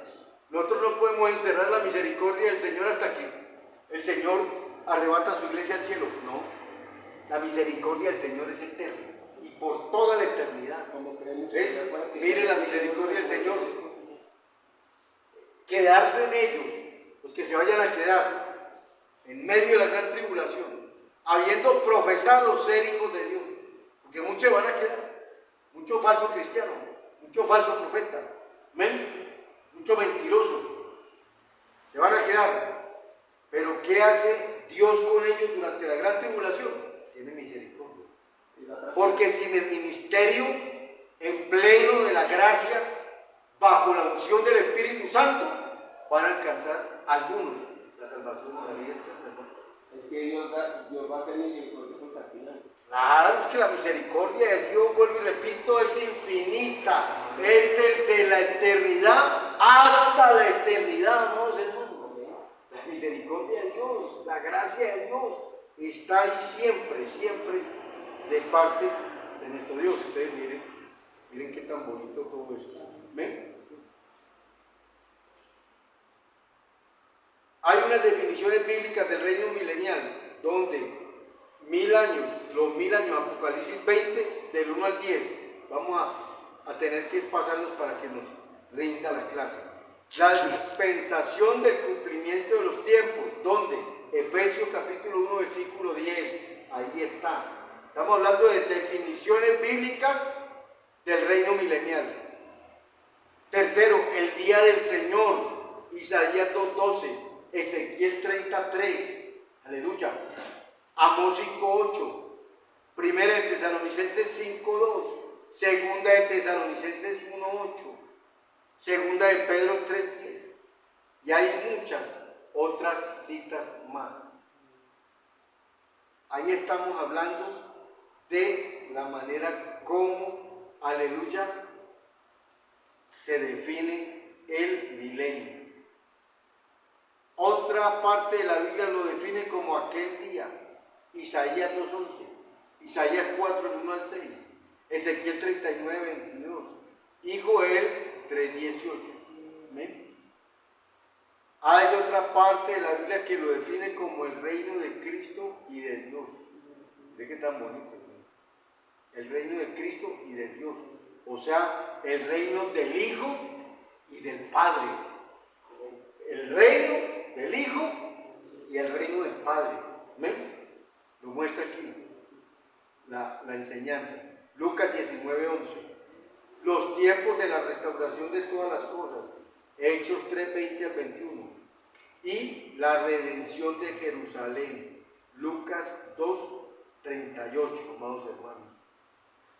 Nosotros no podemos encerrar la misericordia del Señor hasta que el Señor arrebata a su iglesia al cielo. No, la misericordia del Señor es eterna y por toda la eternidad. Como creemos Mire la misericordia del Señor. Quedarse en ellos, los que se vayan a quedar en medio de la gran tribulación, habiendo profesado ser hijos de Dios, porque muchos van a quedar. Mucho falso cristiano, mucho falso profeta, mucho mentiroso, se van a quedar. Pero ¿qué hace Dios con ellos durante la gran tribulación? Tiene misericordia. Porque sin el ministerio en pleno de la gracia, bajo la unción del Espíritu Santo, van a alcanzar algunos la salvación de la vida eterna. Es que Dios va a ser misericordioso hasta el final. Claro, es que la misericordia de Dios, vuelvo y repito, es infinita, es de la eternidad hasta la eternidad, ¿no, hermanos? La misericordia de Dios, la gracia de Dios está ahí siempre, siempre de parte de nuestro Dios. Ustedes miren qué tan bonito todo esto. ¿Ven? Hay unas definiciones bíblicas del reino milenial, donde 1000 años, los 1000 años, Apocalipsis 20, del 1 al 10. Vamos a tener que pasarlos para que nos rinda la clase. La dispensación del cumplimiento de los tiempos, donde Efesios capítulo 1, versículo 10, ahí está. Estamos hablando de definiciones bíblicas del reino milenial. Tercero, el día del Señor, Isaías 2:12, Ezequiel 33, aleluya. Amós 5:8, Primera de Tesalonicenses 5:2, Segunda de Tesalonicenses 1:8, Segunda de Pedro 3:10, y hay muchas otras citas más. Ahí estamos hablando de la manera como, aleluya, se define el milenio. Otra parte de la Biblia lo define como aquel día. Isaías 2:11, Isaías 4, 1 al 6, Ezequiel 39, 22 y Joel 3:18. ¿Ven? Hay otra parte de la Biblia que lo define como el reino de Cristo y de Dios. ¿Ve qué tan bonito? ¿No? El reino de Cristo y de Dios. O sea, el reino del Hijo y del Padre. El reino del Hijo y el reino del Padre. ¿Ven? Lo muestra aquí la enseñanza. Lucas 19:11. Los tiempos de la restauración de todas las cosas. Hechos 3:20 al 21. Y la redención de Jerusalén. Lucas 2:38, amados hermanos.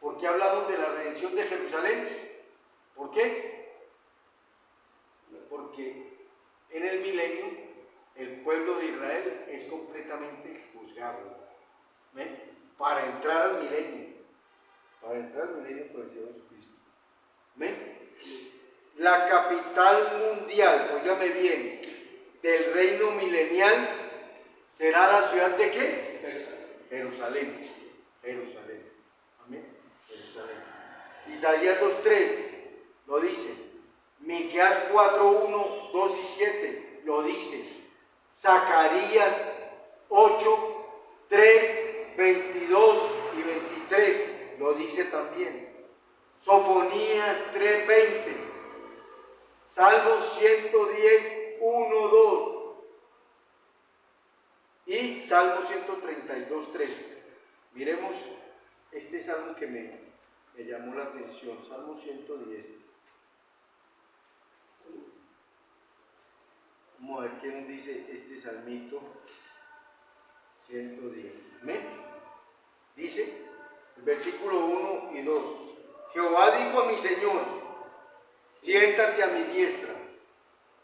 ¿Por qué hablamos de la redención de Jerusalén? ¿Por qué? Porque en el milenio el pueblo de Israel es completamente juzgado. ¿Ven? Para entrar al milenio con el Señor Jesucristo. ¿Ven? La capital mundial, óigame bien, del reino milenial será la ciudad de ¿qué? Jerusalén. Jerusalén. Amén. Jerusalén. Isaías 2:3 lo dice. Miqueas 4:1, 2 y 7 lo dice. Zacarías 8, 3, 22 y 23 lo dice también. Sofonías 3:20, Salmo 110, 1, 2 y Salmo 132, 3. Miremos este salmo que me llamó la atención, Salmo 110. Vamos a ver qué nos dice este salmito 110. ¿Amén? Dice, el versículo 1 y 2. Jehová dijo a mi Señor, siéntate a mi diestra,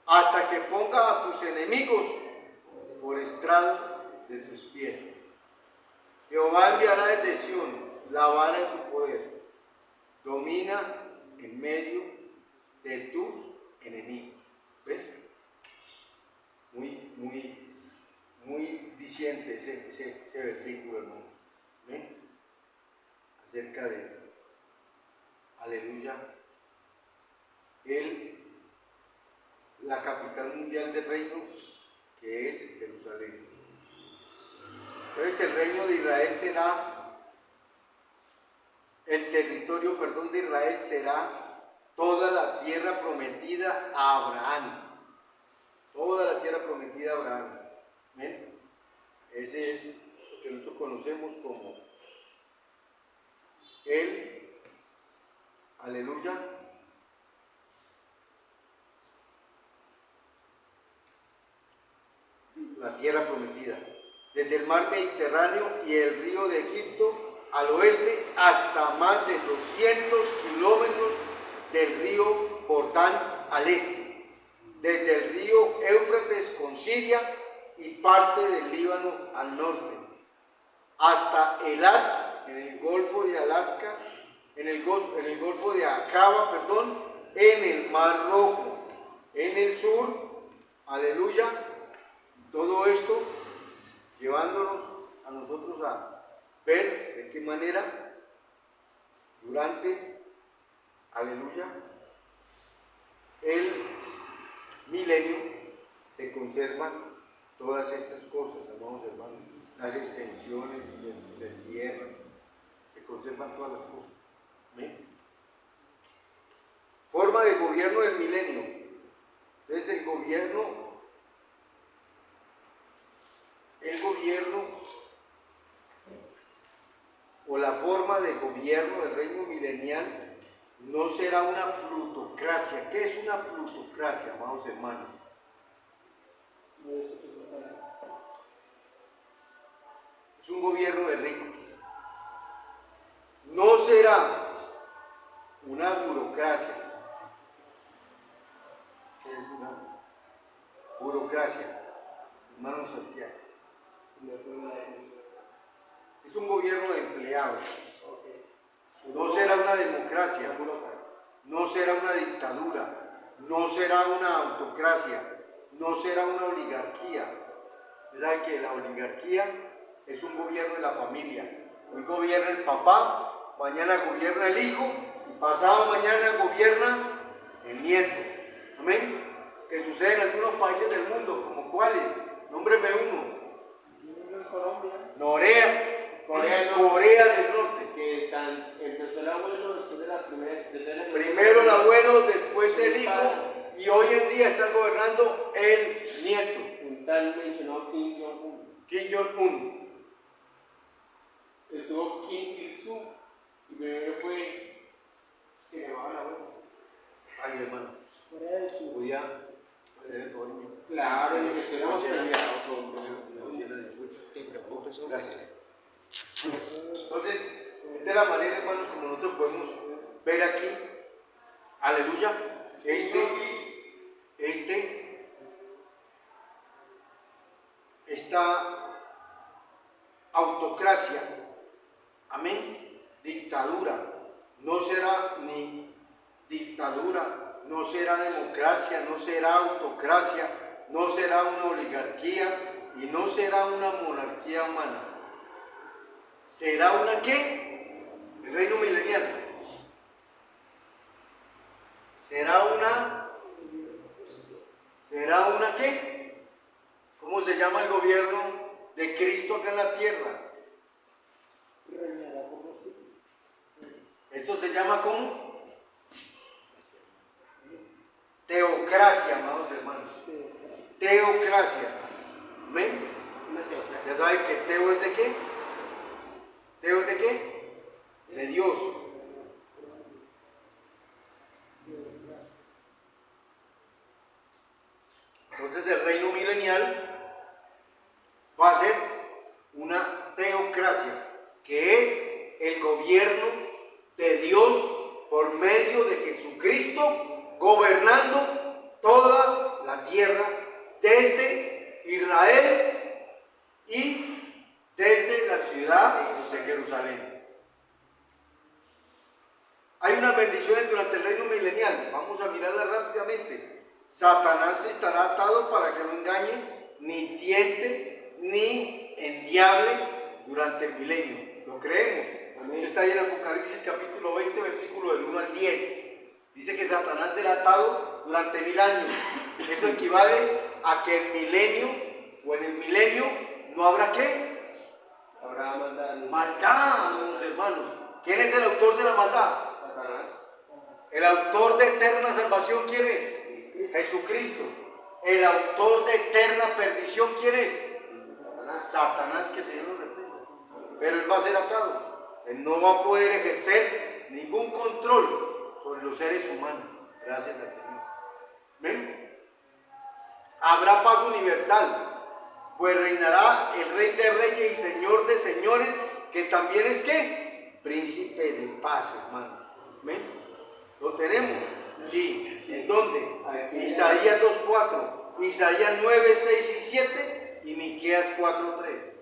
hasta que ponga a tus enemigos por estrado de tus pies. Jehová enviará desde Sión la vara de tu poder. Domina en medio de tus enemigos. ¿Ves? Muy diciente ese versículo, hermanos. ¿Ven? Acerca de, aleluya, la capital mundial del reino, que es Jerusalén. Entonces el reino de Israel será, el territorio, perdón, de Israel será toda la tierra prometida a Abraham. Toda la tierra prometida a Abraham. ¿Ven? Ese es lo que nosotros conocemos como aleluya, la tierra prometida. Desde el mar Mediterráneo y el río de Egipto al oeste hasta más de 200 kilómetros del río Jordán al este. Desde el río Éufrates con Siria y parte del Líbano al norte, hasta Elat en el Golfo de Alaska, en el Golfo de Acaba, perdón, en el Mar Rojo, en el sur, aleluya, todo esto llevándonos a nosotros a ver de qué manera durante, aleluya, el milenio se conservan todas estas cosas, amados hermanos, las extensiones de tierra, se conservan todas las cosas. ¿Ven? Forma de gobierno del milenio. Entonces el gobierno o la forma de gobierno del reino milenial no será una plutocracia. ¿Qué es una plutocracia, amados hermanos? Es un gobierno de ricos. No será una burocracia. ¿Qué es una burocracia? Hermano Santiago. Es un gobierno de empleados. No será una democracia. No será una dictadura. No será una autocracia. No será una oligarquía. ¿Verdad que la oligarquía es un gobierno de la familia? Hoy gobierna el papá, mañana gobierna el hijo, y pasado mañana gobierna el nieto. Amén. Que sucede en algunos países del mundo, como cuáles. Nómbreme uno. Corea del Norte. Que empezó el abuelo, después de la primera. Primero el abuelo, después el hijo, y hoy en día está gobernando el nieto. Un tal mencionado Kim Jong-un. Kim Jong-un. Estuvo Kim Il-sung, y primero fue que llamaba el abuelo. Ay, hermano. Corea del Sur. Voy a hacer el favor mío. Claro, y que estuviéramos peleados, hombre. Te preocupes, gracias. Entonces, de la manera, hermanos, como nosotros podemos ver aquí, aleluya, esta autocracia, amén, dictadura, no será ni dictadura, no será democracia, no será autocracia, no será una oligarquía y no será una monarquía humana. ¿Será una qué? El reino milenial. ¿Será una qué? ¿Cómo se llama el gobierno de Cristo acá en la tierra? ¿Eso se llama cómo? Teocracia, amados hermanos. Teocracia. ¿Ven? Ya saben que teo es de qué. ¿Teo es de qué? De Dios. Entonces el reino milenial va a ser una teocracia, que es el gobierno de Dios por medio de Jesucristo, gobernando toda la tierra desde Israel y desde la ciudad de Jerusalén. Hay unas bendiciones durante el reino milenial, vamos a mirarlas rápidamente. Satanás estará atado para que no engañe, ni tiente, ni endiable durante el milenio. ¿Lo creemos? Esto está ahí en Apocalipsis capítulo 20, versículo del 1 al 10. Dice que Satanás será atado durante 1000 años. Eso equivale a que el milenio, o en el milenio, no habrá ¿qué? Habrá maldad. Maldad, mis hermanos. ¿Quién es el autor de la maldad? Satanás. El autor de eterna salvación, ¿quién es? Jesucristo. El autor de eterna perdición, ¿quién es? Satanás, que el Señor lo reprenda. Pero él va a ser atado. Él no va a poder ejercer ningún control sobre los seres humanos. Gracias al Señor. ¿Ven? Habrá paz universal, pues reinará el Rey de Reyes y Señor de Señores, que también es ¿qué? Príncipe de paz, hermano. ¿Ven? ¿Lo tenemos? Sí. ¿En dónde? Isaías 2:4, Isaías 9:6 y 7 y Miqueas 4:3.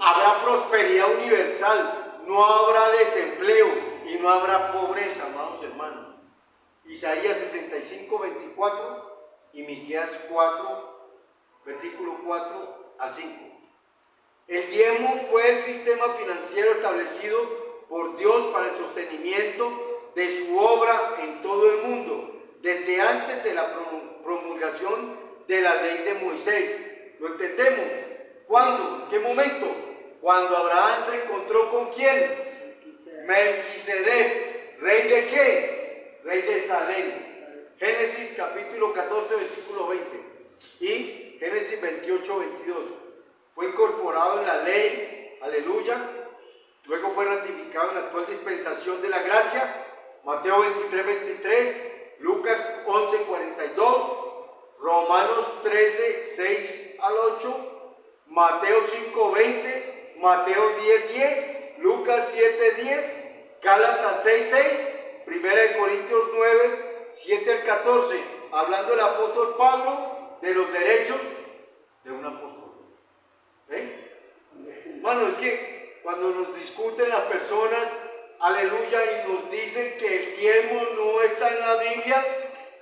Habrá prosperidad universal, no habrá desempleo y no habrá pobreza, amados hermanos. Isaías 65:24 y Miqueas 4, versículo 4 al 5. El diezmo fue el sistema financiero establecido por Dios para el sostenimiento de su obra en todo el mundo, desde antes de la promulgación de la ley de Moisés. ¿Lo entendemos? ¿Cuándo? ¿Qué momento? Cuando Abraham se encontró ¿con quién? Melquisedec. ¿Rey de qué? Rey de Salem. Génesis capítulo 14, versículo 20. Y Génesis 28, 22. Fue incorporado en la ley, aleluya. Luego fue ratificado en la actual dispensación de la gracia. Mateo 23, 23. Lucas 11, 42. Romanos 13, 6 al 8. Mateo 5, 20. Mateo 10, 10. Lucas 7, 10. Gálatas 6, 6. Primera de Corintios 9, 7 al 14. Hablando el apóstol Pablo de los derechos de un apóstol. ¿Ven? Hermano, es que cuando nos discuten las personas, aleluya, y nos dicen que el diezmo no está en la Biblia,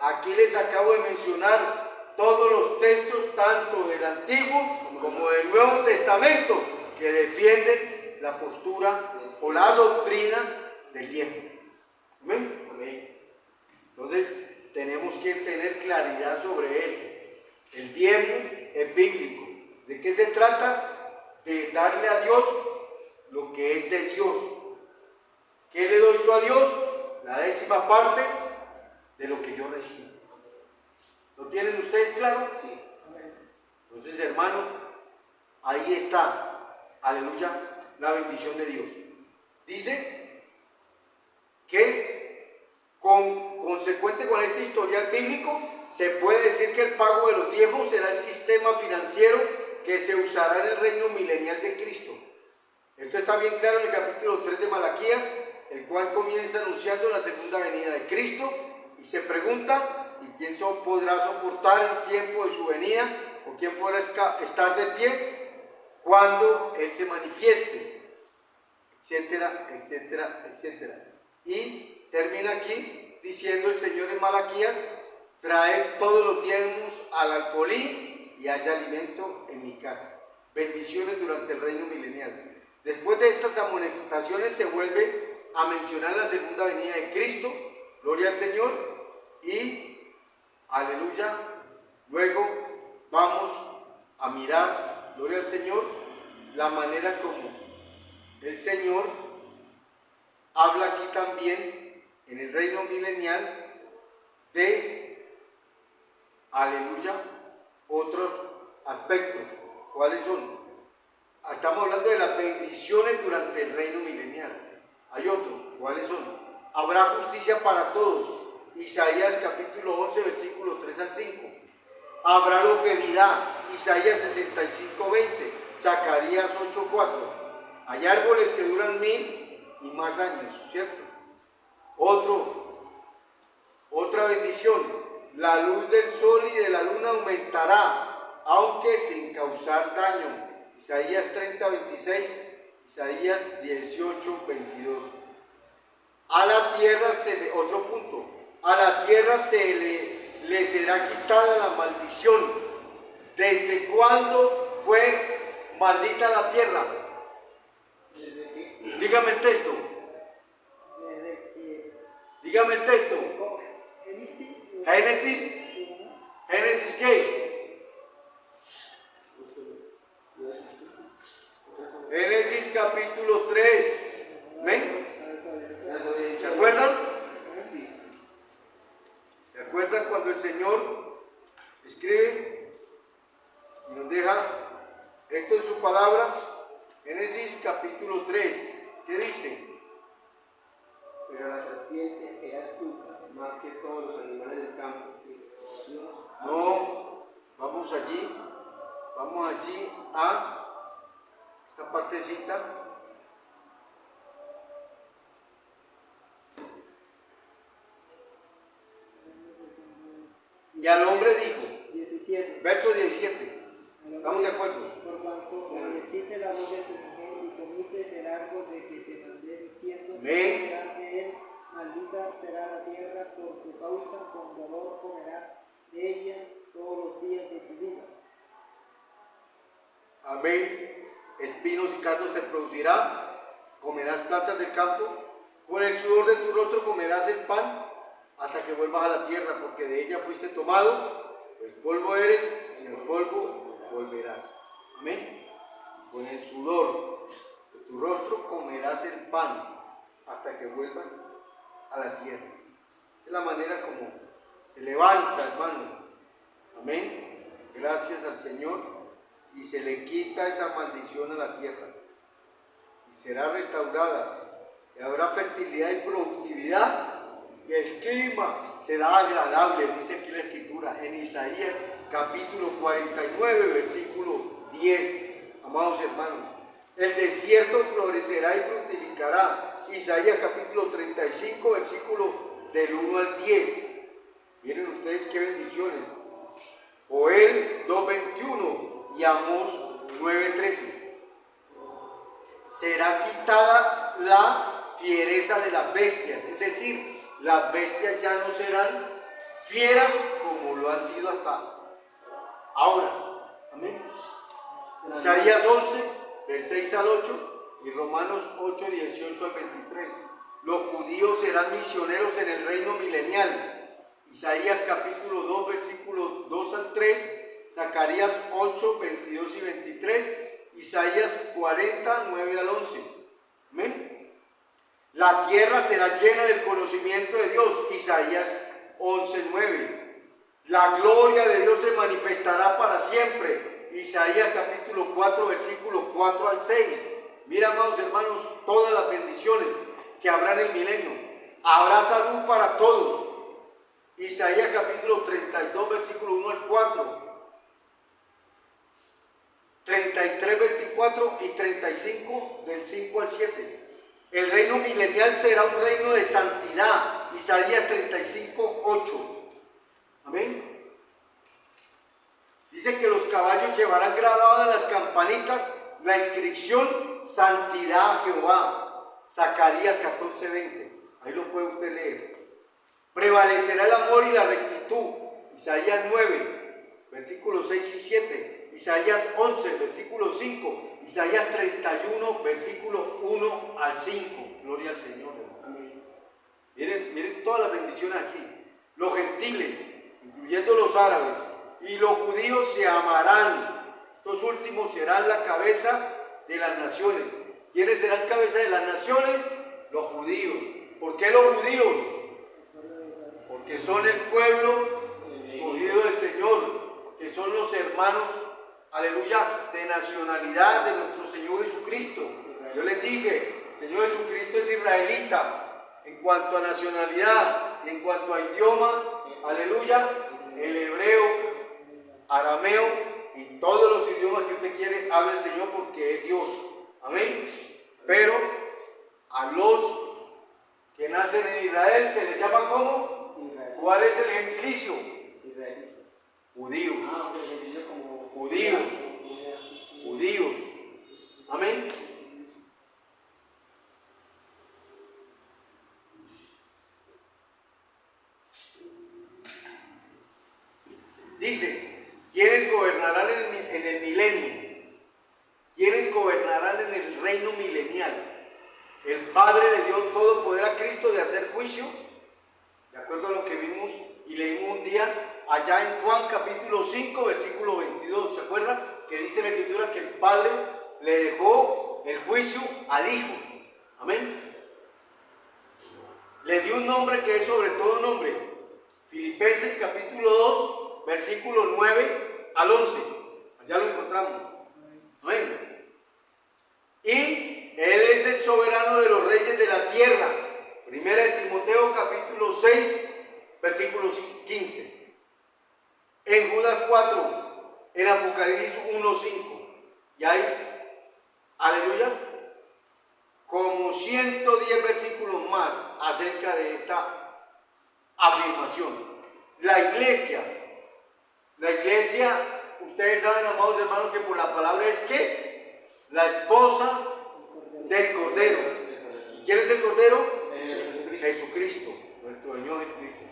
aquí les acabo de mencionar todos los textos, tanto del Antiguo como del Nuevo Testamento, que defienden la postura o la doctrina del diezmo. ¿Amén? Amén. Entonces, tenemos que tener claridad sobre eso. El diezmo es bíblico. ¿De qué se trata? De darle a Dios lo que es de Dios. ¿Qué le doy yo a Dios? La 10ª parte de lo que yo recibo. ¿Lo tienen ustedes claro? Sí. Entonces, hermanos, ahí está, aleluya, la bendición de Dios. Dice que consecuente con este historial bíblico, se puede decir que el pago de los diezmos será el sistema financiero que se usará en el reino milenial de Cristo. Esto está bien claro en el capítulo 3 de Malaquías, el cual comienza anunciando la segunda venida de Cristo y se pregunta, ¿y quién podrá soportar el tiempo de su venida? ¿O quién podrá estar de pie cuando Él se manifieste? Etcétera, etcétera, etcétera. Y termina aquí diciendo el Señor en Malaquías: traed todos los diezmos al alfolí y haya alimento en mi casa. Bendiciones durante el reino milenial. Después de estas amonestaciones se vuelve a mencionar la segunda venida de Cristo, gloria al Señor, y aleluya. Luego vamos a mirar, gloria al Señor, la manera como el Señor habla aquí también en el reino milenial de, aleluya, otros aspectos. ¿Cuáles son? Estamos hablando de las bendiciones durante el reino milenial. Hay otros. ¿Cuáles son? Habrá justicia para todos. Isaías capítulo 11, versículo 3 al 5. Habrá longevidad. Isaías 65, 20. Zacarías 8, 4. Hay árboles que duran 1000 y más años, ¿cierto? Otra bendición. La luz del sol y de la luna aumentará, aunque sin causar daño. Isaías 30, 26, Isaías 18, 22. A la tierra otro punto, a la tierra le será quitada la maldición. ¿Desde cuándo fue maldita la tierra? Dígame el texto. Dígame el texto. Génesis. ¿Génesis qué? Génesis capítulo 3. ¿Ven? ¿Se acuerdan? Sí. ¿Se acuerdan cuando el Señor escribe y nos deja esto en su palabra? Génesis capítulo 3. ¿Qué dice? Pero la serpiente era astuta, más que todos los animales del campo. No, vamos allí a esta partecita. Y al hombre dijo, 17. verso 17, ¿estamos de acuerdo? Por cuanto obedeciste la voz de tu mujer y comiste del árbol de que te mandé diciendo, Amén. delante de él, maldita será la tierra por tu causa, con dolor comerás de ella todos los días de tu vida. Amén. Espinos y cardos te producirá, comerás plantas del campo, con el sudor de tu rostro comerás el pan, hasta que vuelvas a la tierra, porque de ella fuiste tomado, pues polvo eres, y en el polvo volverás. Amén. Con el sudor de tu rostro comerás el pan, hasta que vuelvas a la tierra. Esa es la manera como se levanta, hermano. Amén. Gracias al Señor. Y se le quita esa maldición a la tierra. Y será restaurada. Y habrá fertilidad y productividad. Y el clima será agradable, dice aquí la Escritura, en Isaías capítulo 49, versículo 10. Amados hermanos, el desierto florecerá y fructificará. Isaías capítulo 35, versículo del 1 al 10. Miren ustedes qué bendiciones. Joel 2:21 y Amós 9:13. Será quitada la fiereza de las bestias, es decir, las bestias ya no serán fieras como lo han sido hasta ahora. Amén. Isaías 11, del 6 al 8 y Romanos 8, 18 al 23. Los judíos serán misioneros en el reino milenial. Isaías capítulo 2, versículos 2 al 3, Zacarías 8, 22 y 23, Isaías 40, 9 al 11. Amén. La tierra será llena del conocimiento de Dios. Isaías 11, 9. La gloria de Dios se manifestará para siempre. Isaías capítulo 4, versículos 4 al 6. Mira, amados hermanos, todas las bendiciones que habrá en el milenio. Habrá salud para todos. Isaías capítulo 32, versículo 1 al 4. 33, 24 y 35 del 5 al 7. El reino milenial será un reino de santidad. Isaías 35, 8. Amén. Dice que los caballos llevarán grabada en las campanitas la inscripción Santidad a Jehová. Zacarías 14, 20. Ahí lo puede usted leer. Prevalecerá el amor y la rectitud. Isaías 9, versículos 6 y 7. Isaías 11, versículo 5. Isaías 31, versículo 1 al 5. Gloria al Señor. Amén. Miren todas las bendiciones aquí. Los gentiles, incluyendo los árabes, y los judíos se amarán. Estos últimos serán la cabeza de las naciones. ¿Quiénes serán cabeza de las naciones? Los judíos. ¿Por qué los judíos? Porque son el pueblo escogido del Señor, que son los hermanos, aleluya, de nacionalidad de nuestro Señor Jesucristo. Yo les dije, el Señor Jesucristo es israelita en cuanto a nacionalidad y en cuanto a idioma, aleluya, el hebreo, arameo y todos los idiomas que usted quiere, habla el Señor porque es Dios. Amén. Pero a los que nacen en Israel se les llama ¿cómo? ¿Cuál es el gentilicio? Judíos. Judíos. Judíos. Amén. Dice, ¿quiénes gobernarán en el milenio? ¿Quiénes gobernarán en el reino milenial? El Padre le dio todo poder a Cristo de hacer juicio, de acuerdo a lo que vimos y leímos un día allá en Juan capítulo 5, versículo 22. ¿Se acuerdan? Que dice la Escritura que el Padre le dejó el juicio al Hijo. Amén. Le dio un nombre que es sobre todo nombre. Filipenses capítulo 2, versículo 9 al 11. Allá lo encontramos. Amén. Y Él es el soberano de los reyes de la tierra. Primera de Timoteo capítulo 6, versículo 15. En Judas 4, en Apocalipsis 1, 5. Y hay, aleluya, como 110 versículos más acerca de esta afirmación. La iglesia, ustedes saben, amados hermanos, que por la palabra es que la esposa del Cordero. ¿Quién es el Cordero? Jesucristo, nuestro Señor Jesucristo.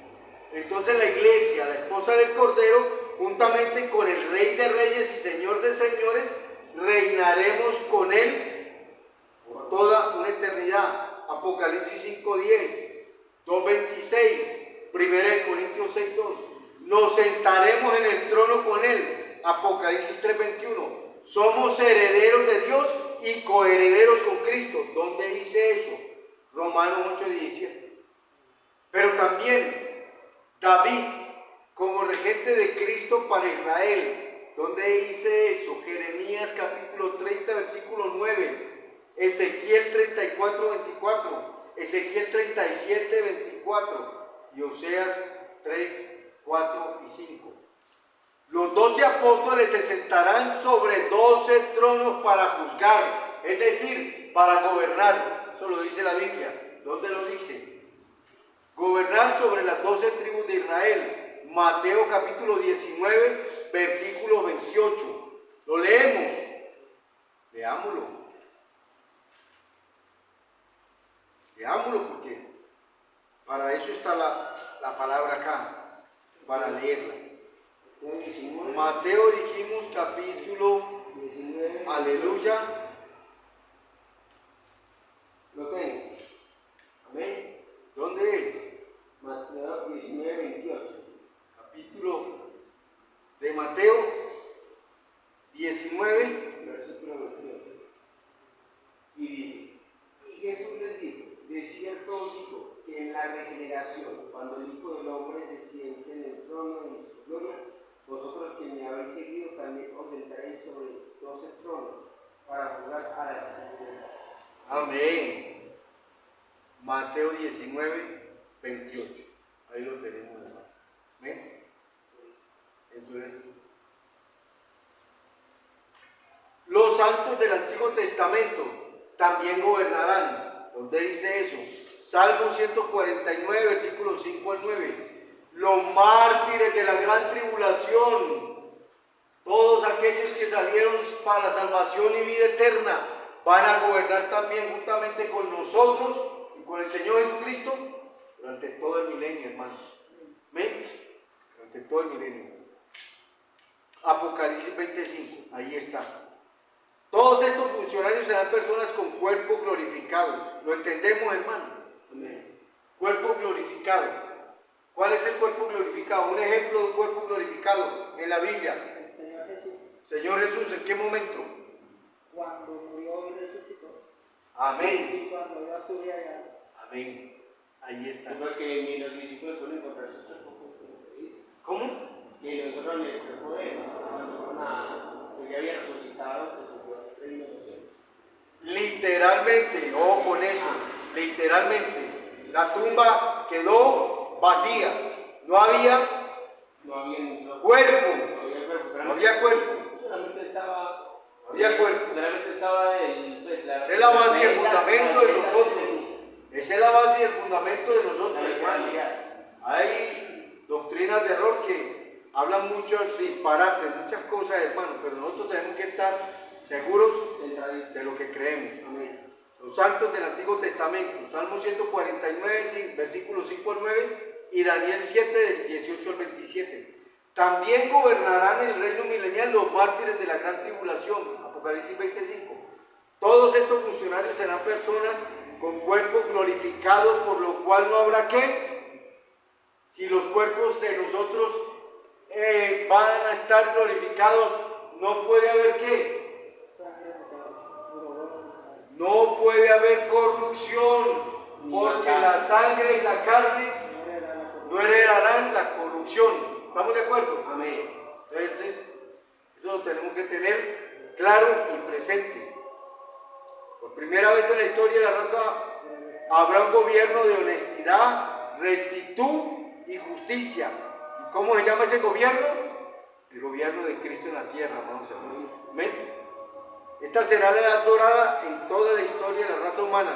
Entonces la iglesia, la esposa del Cordero, juntamente con el Rey de Reyes y Señor de Señores, reinaremos con Él por toda una eternidad. Apocalipsis 5:10, 2:26, 1 Corintios 6:2. Nos sentaremos en el trono con Él. Apocalipsis 3:21. Somos herederos de Dios y coherederos con Cristo. ¿Dónde dice eso? Romanos 8:17. Pero también David, como regente de Cristo para Israel. ¿Dónde dice eso? Jeremías capítulo 30, versículo 9. Ezequiel 34:24. Ezequiel 37:24. Y Oseas 3, 4 y 5. Los 12 apóstoles se sentarán sobre 12 tronos para juzgar, es decir, para gobernar. Eso lo dice la Biblia. ¿Dónde lo dice? Gobernar sobre las 12 tribus de Israel. Mateo capítulo 19, versículo 28. Lo leemos. Leámoslo. Leámoslo porque para eso está la palabra acá, para leerla. Mateo dijimos capítulo 19. Aleluya. Lo tengo. Amén. ¿Dónde es? Mateo 19, 28. Capítulo de Mateo 19, versículo 28. Y dice, y Jesús les dijo, de cierto os digo, que en la regeneración, cuando el Hijo del Hombre se siente en el trono de su gloria, vosotros que me habéis seguido también os sentaréis sobre 12 tronos para jugar a las escrituras. amén. Mateo 19, 28. Ahí lo tenemos, hermano. ¿Ven? Eso es. Los santos del Antiguo Testamento también gobernarán. ¿Dónde dice eso? Salmo 149, versículos 5 al 9. Los mártires de la gran tribulación, todos aquellos que salieron para la salvación y vida eterna, van a gobernar también juntamente con nosotros y con el Señor Jesucristo durante todo el milenio, hermanos. ¿Ven? Durante todo el milenio. Apocalipsis 25, ahí está. Todos estos funcionarios serán personas con cuerpos glorificados. ¿Lo entendemos, hermano? Amén. Cuerpo glorificado. ¿Cuál es el cuerpo glorificado? Un ejemplo de un cuerpo glorificado en la Biblia. El Señor Jesús, Señor Jesús, ¿en qué momento? cuando murió y resucitó, Amén. y cuando iba a subir allá, Amén. Ahí está. Porque ni los discípulos pueden encontrar sus cuerpos, como dice. ¿Cómo? Que nosotros ni el cuerpo de él, porque había resucitado, que su cuerpo reino de los cielos. Literalmente, ojo con eso, literalmente, la tumba quedó vacía, no había ni solo cuerpo, no había cuerpo, solamente estaba esa es la base y el fundamento de nosotros, esa es la base y el fundamento de nosotros, hermanos. Hay doctrinas de error que hablan muchos disparates, muchas cosas, hermanos, pero nosotros tenemos que estar seguros centraditos. de lo que creemos. Amén. Los santos del Antiguo Testamento, Salmo 149, versículos 5 al 9 y Daniel 7, del 18 al 27. También gobernarán el reino milenial los mártires de la gran tribulación, Apocalipsis 25. Todos estos funcionarios serán personas con cuerpos glorificados, por lo cual no habrá qué. Si los cuerpos de nosotros van a estar glorificados, no puede haber qué. No puede haber corrupción, porque la sangre y la carne no heredarán la corrupción. ¿Estamos de acuerdo? Amén. Entonces, eso lo tenemos que tener claro y presente. Por primera vez en la historia de la raza habrá un gobierno de honestidad, rectitud y justicia. ¿Y cómo se llama ese gobierno? El gobierno de Cristo en la tierra, vamos a ver. Amén. Esta será la edad dorada en toda la historia de la raza humana.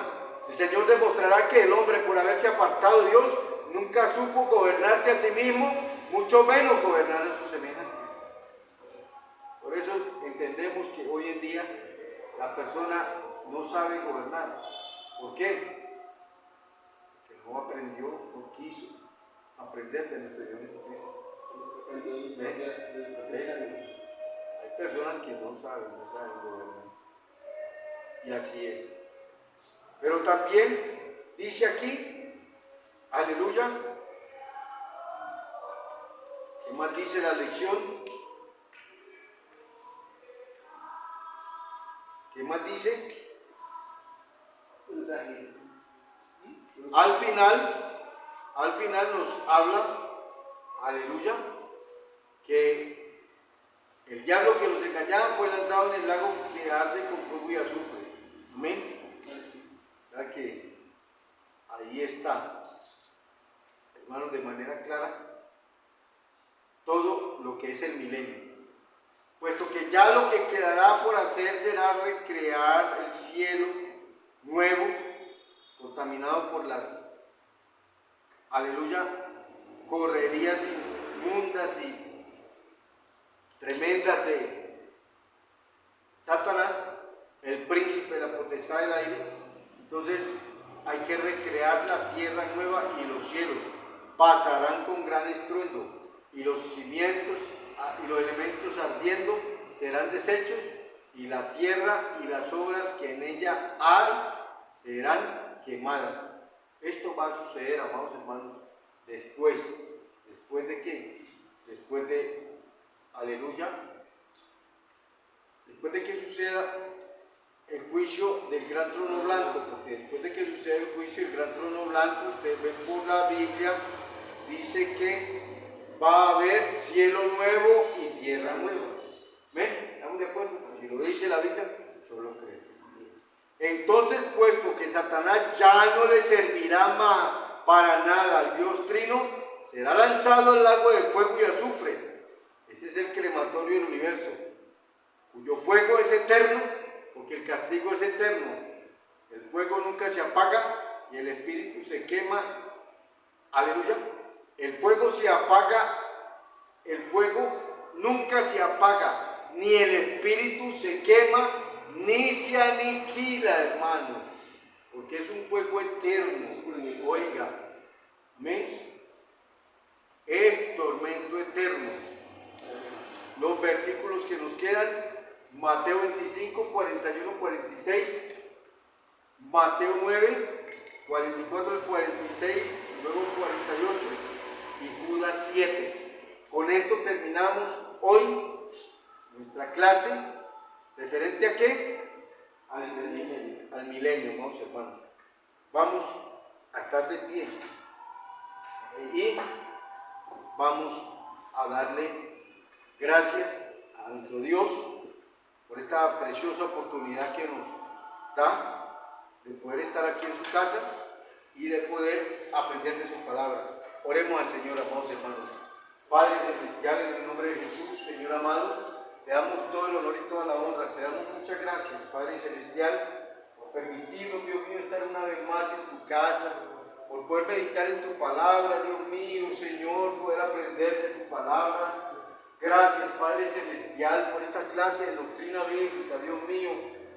El Señor demostrará que el hombre, por haberse apartado de Dios, nunca supo gobernarse a sí mismo, mucho menos gobernar a sus semejantes. Por eso entendemos que hoy en día la persona no sabe gobernar. ¿Por qué? Porque no aprendió, no quiso aprender de nuestro Dios Jesucristo. Hay personas que no saben gobernar. Y así es. Pero también dice aquí, aleluya, ¿qué más dice la lección? ¿Qué más dice? Al final nos habla, aleluya, que el diablo que los engañaba fue lanzado en el lago que arde con fuego y azufre. Amén. O sea que ahí está, hermanos, de manera clara, todo lo que es el milenio. Puesto que ya lo que quedará por hacer será recrear el cielo nuevo, contaminado por las, aleluya, correrías inmundas y tremendas de Satanás, el príncipe de la potestad del aire. Entonces hay que recrear la tierra nueva, y los cielos pasarán con gran estruendo, y los cimientos y los elementos ardiendo serán deshechos, y la tierra y las obras que en ella hay serán quemadas. Esto va a suceder, amados hermanos, después de qué? Después de, aleluya, después de que suceda el juicio del gran trono blanco, porque después de que suceda el juicio del gran trono blanco, ustedes ven por la Biblia, dice que va a haber cielo nuevo y tierra nueva. ¿Ven? ¿Estamos de acuerdo? Si lo dice la Biblia, yo lo creo. Entonces, puesto que Satanás ya no le servirá más para nada al Dios Trino, será lanzado al lago de fuego y azufre. Ese es el crematorio del universo, cuyo fuego es eterno, porque el castigo es eterno. El fuego nunca se apaga y el espíritu se quema. Aleluya. El fuego se apaga, el fuego nunca se apaga, ni el espíritu se quema, ni se aniquila, hermanos, porque es un fuego eterno. Oiga, amén. Es tormento eterno. Los versículos que nos quedan: Mateo 25, 41, 46, Mateo 9, 44 al 46, luego 48 y Judas 7. Con esto terminamos hoy nuestra clase referente a ¿qué? Al milenio, vamos, hermanos. Vamos a estar de pie y vamos a darle gracias a nuestro Dios por esta preciosa oportunidad que nos da de poder estar aquí en su casa y de poder aprender de su palabra. Oremos al Señor, amados hermanos. Padre celestial, en el nombre de Jesús, Señor amado, te damos todo el honor y toda la honra. Te damos muchas gracias, Padre celestial, por permitirnos, Dios mío, estar una vez más en tu casa, por poder meditar en tu palabra, Dios mío, Señor, poder aprender de tu palabra. Gracias, Padre Celestial, por esta clase de doctrina bíblica, Dios mío.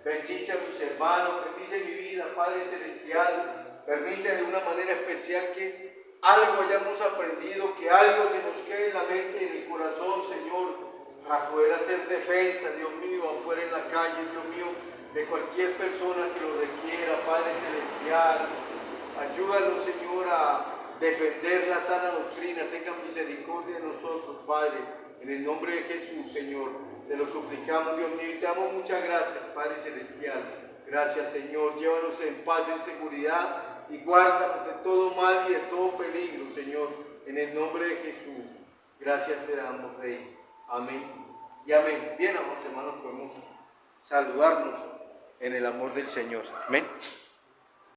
Bendice a mis hermanos, bendice mi vida, Padre Celestial. Permite de una manera especial que algo hayamos aprendido, que algo se nos quede en la mente y en el corazón, Señor, para poder hacer defensa, Dios mío, afuera en la calle, Dios mío, de cualquier persona que lo requiera, Padre Celestial. Ayúdanos, Señor, a defender la sana doctrina. Tenga misericordia de nosotros, Padre. En el nombre de Jesús, Señor, te lo suplicamos, Dios mío, y te damos muchas gracias, Padre Celestial. Gracias, Señor. Llévanos en paz, en seguridad y guárdanos de todo mal y de todo peligro, Señor. En el nombre de Jesús. Gracias te damos, Rey. Amén y amén. Bien, amados hermanos, podemos saludarnos en el amor del Señor. Amén.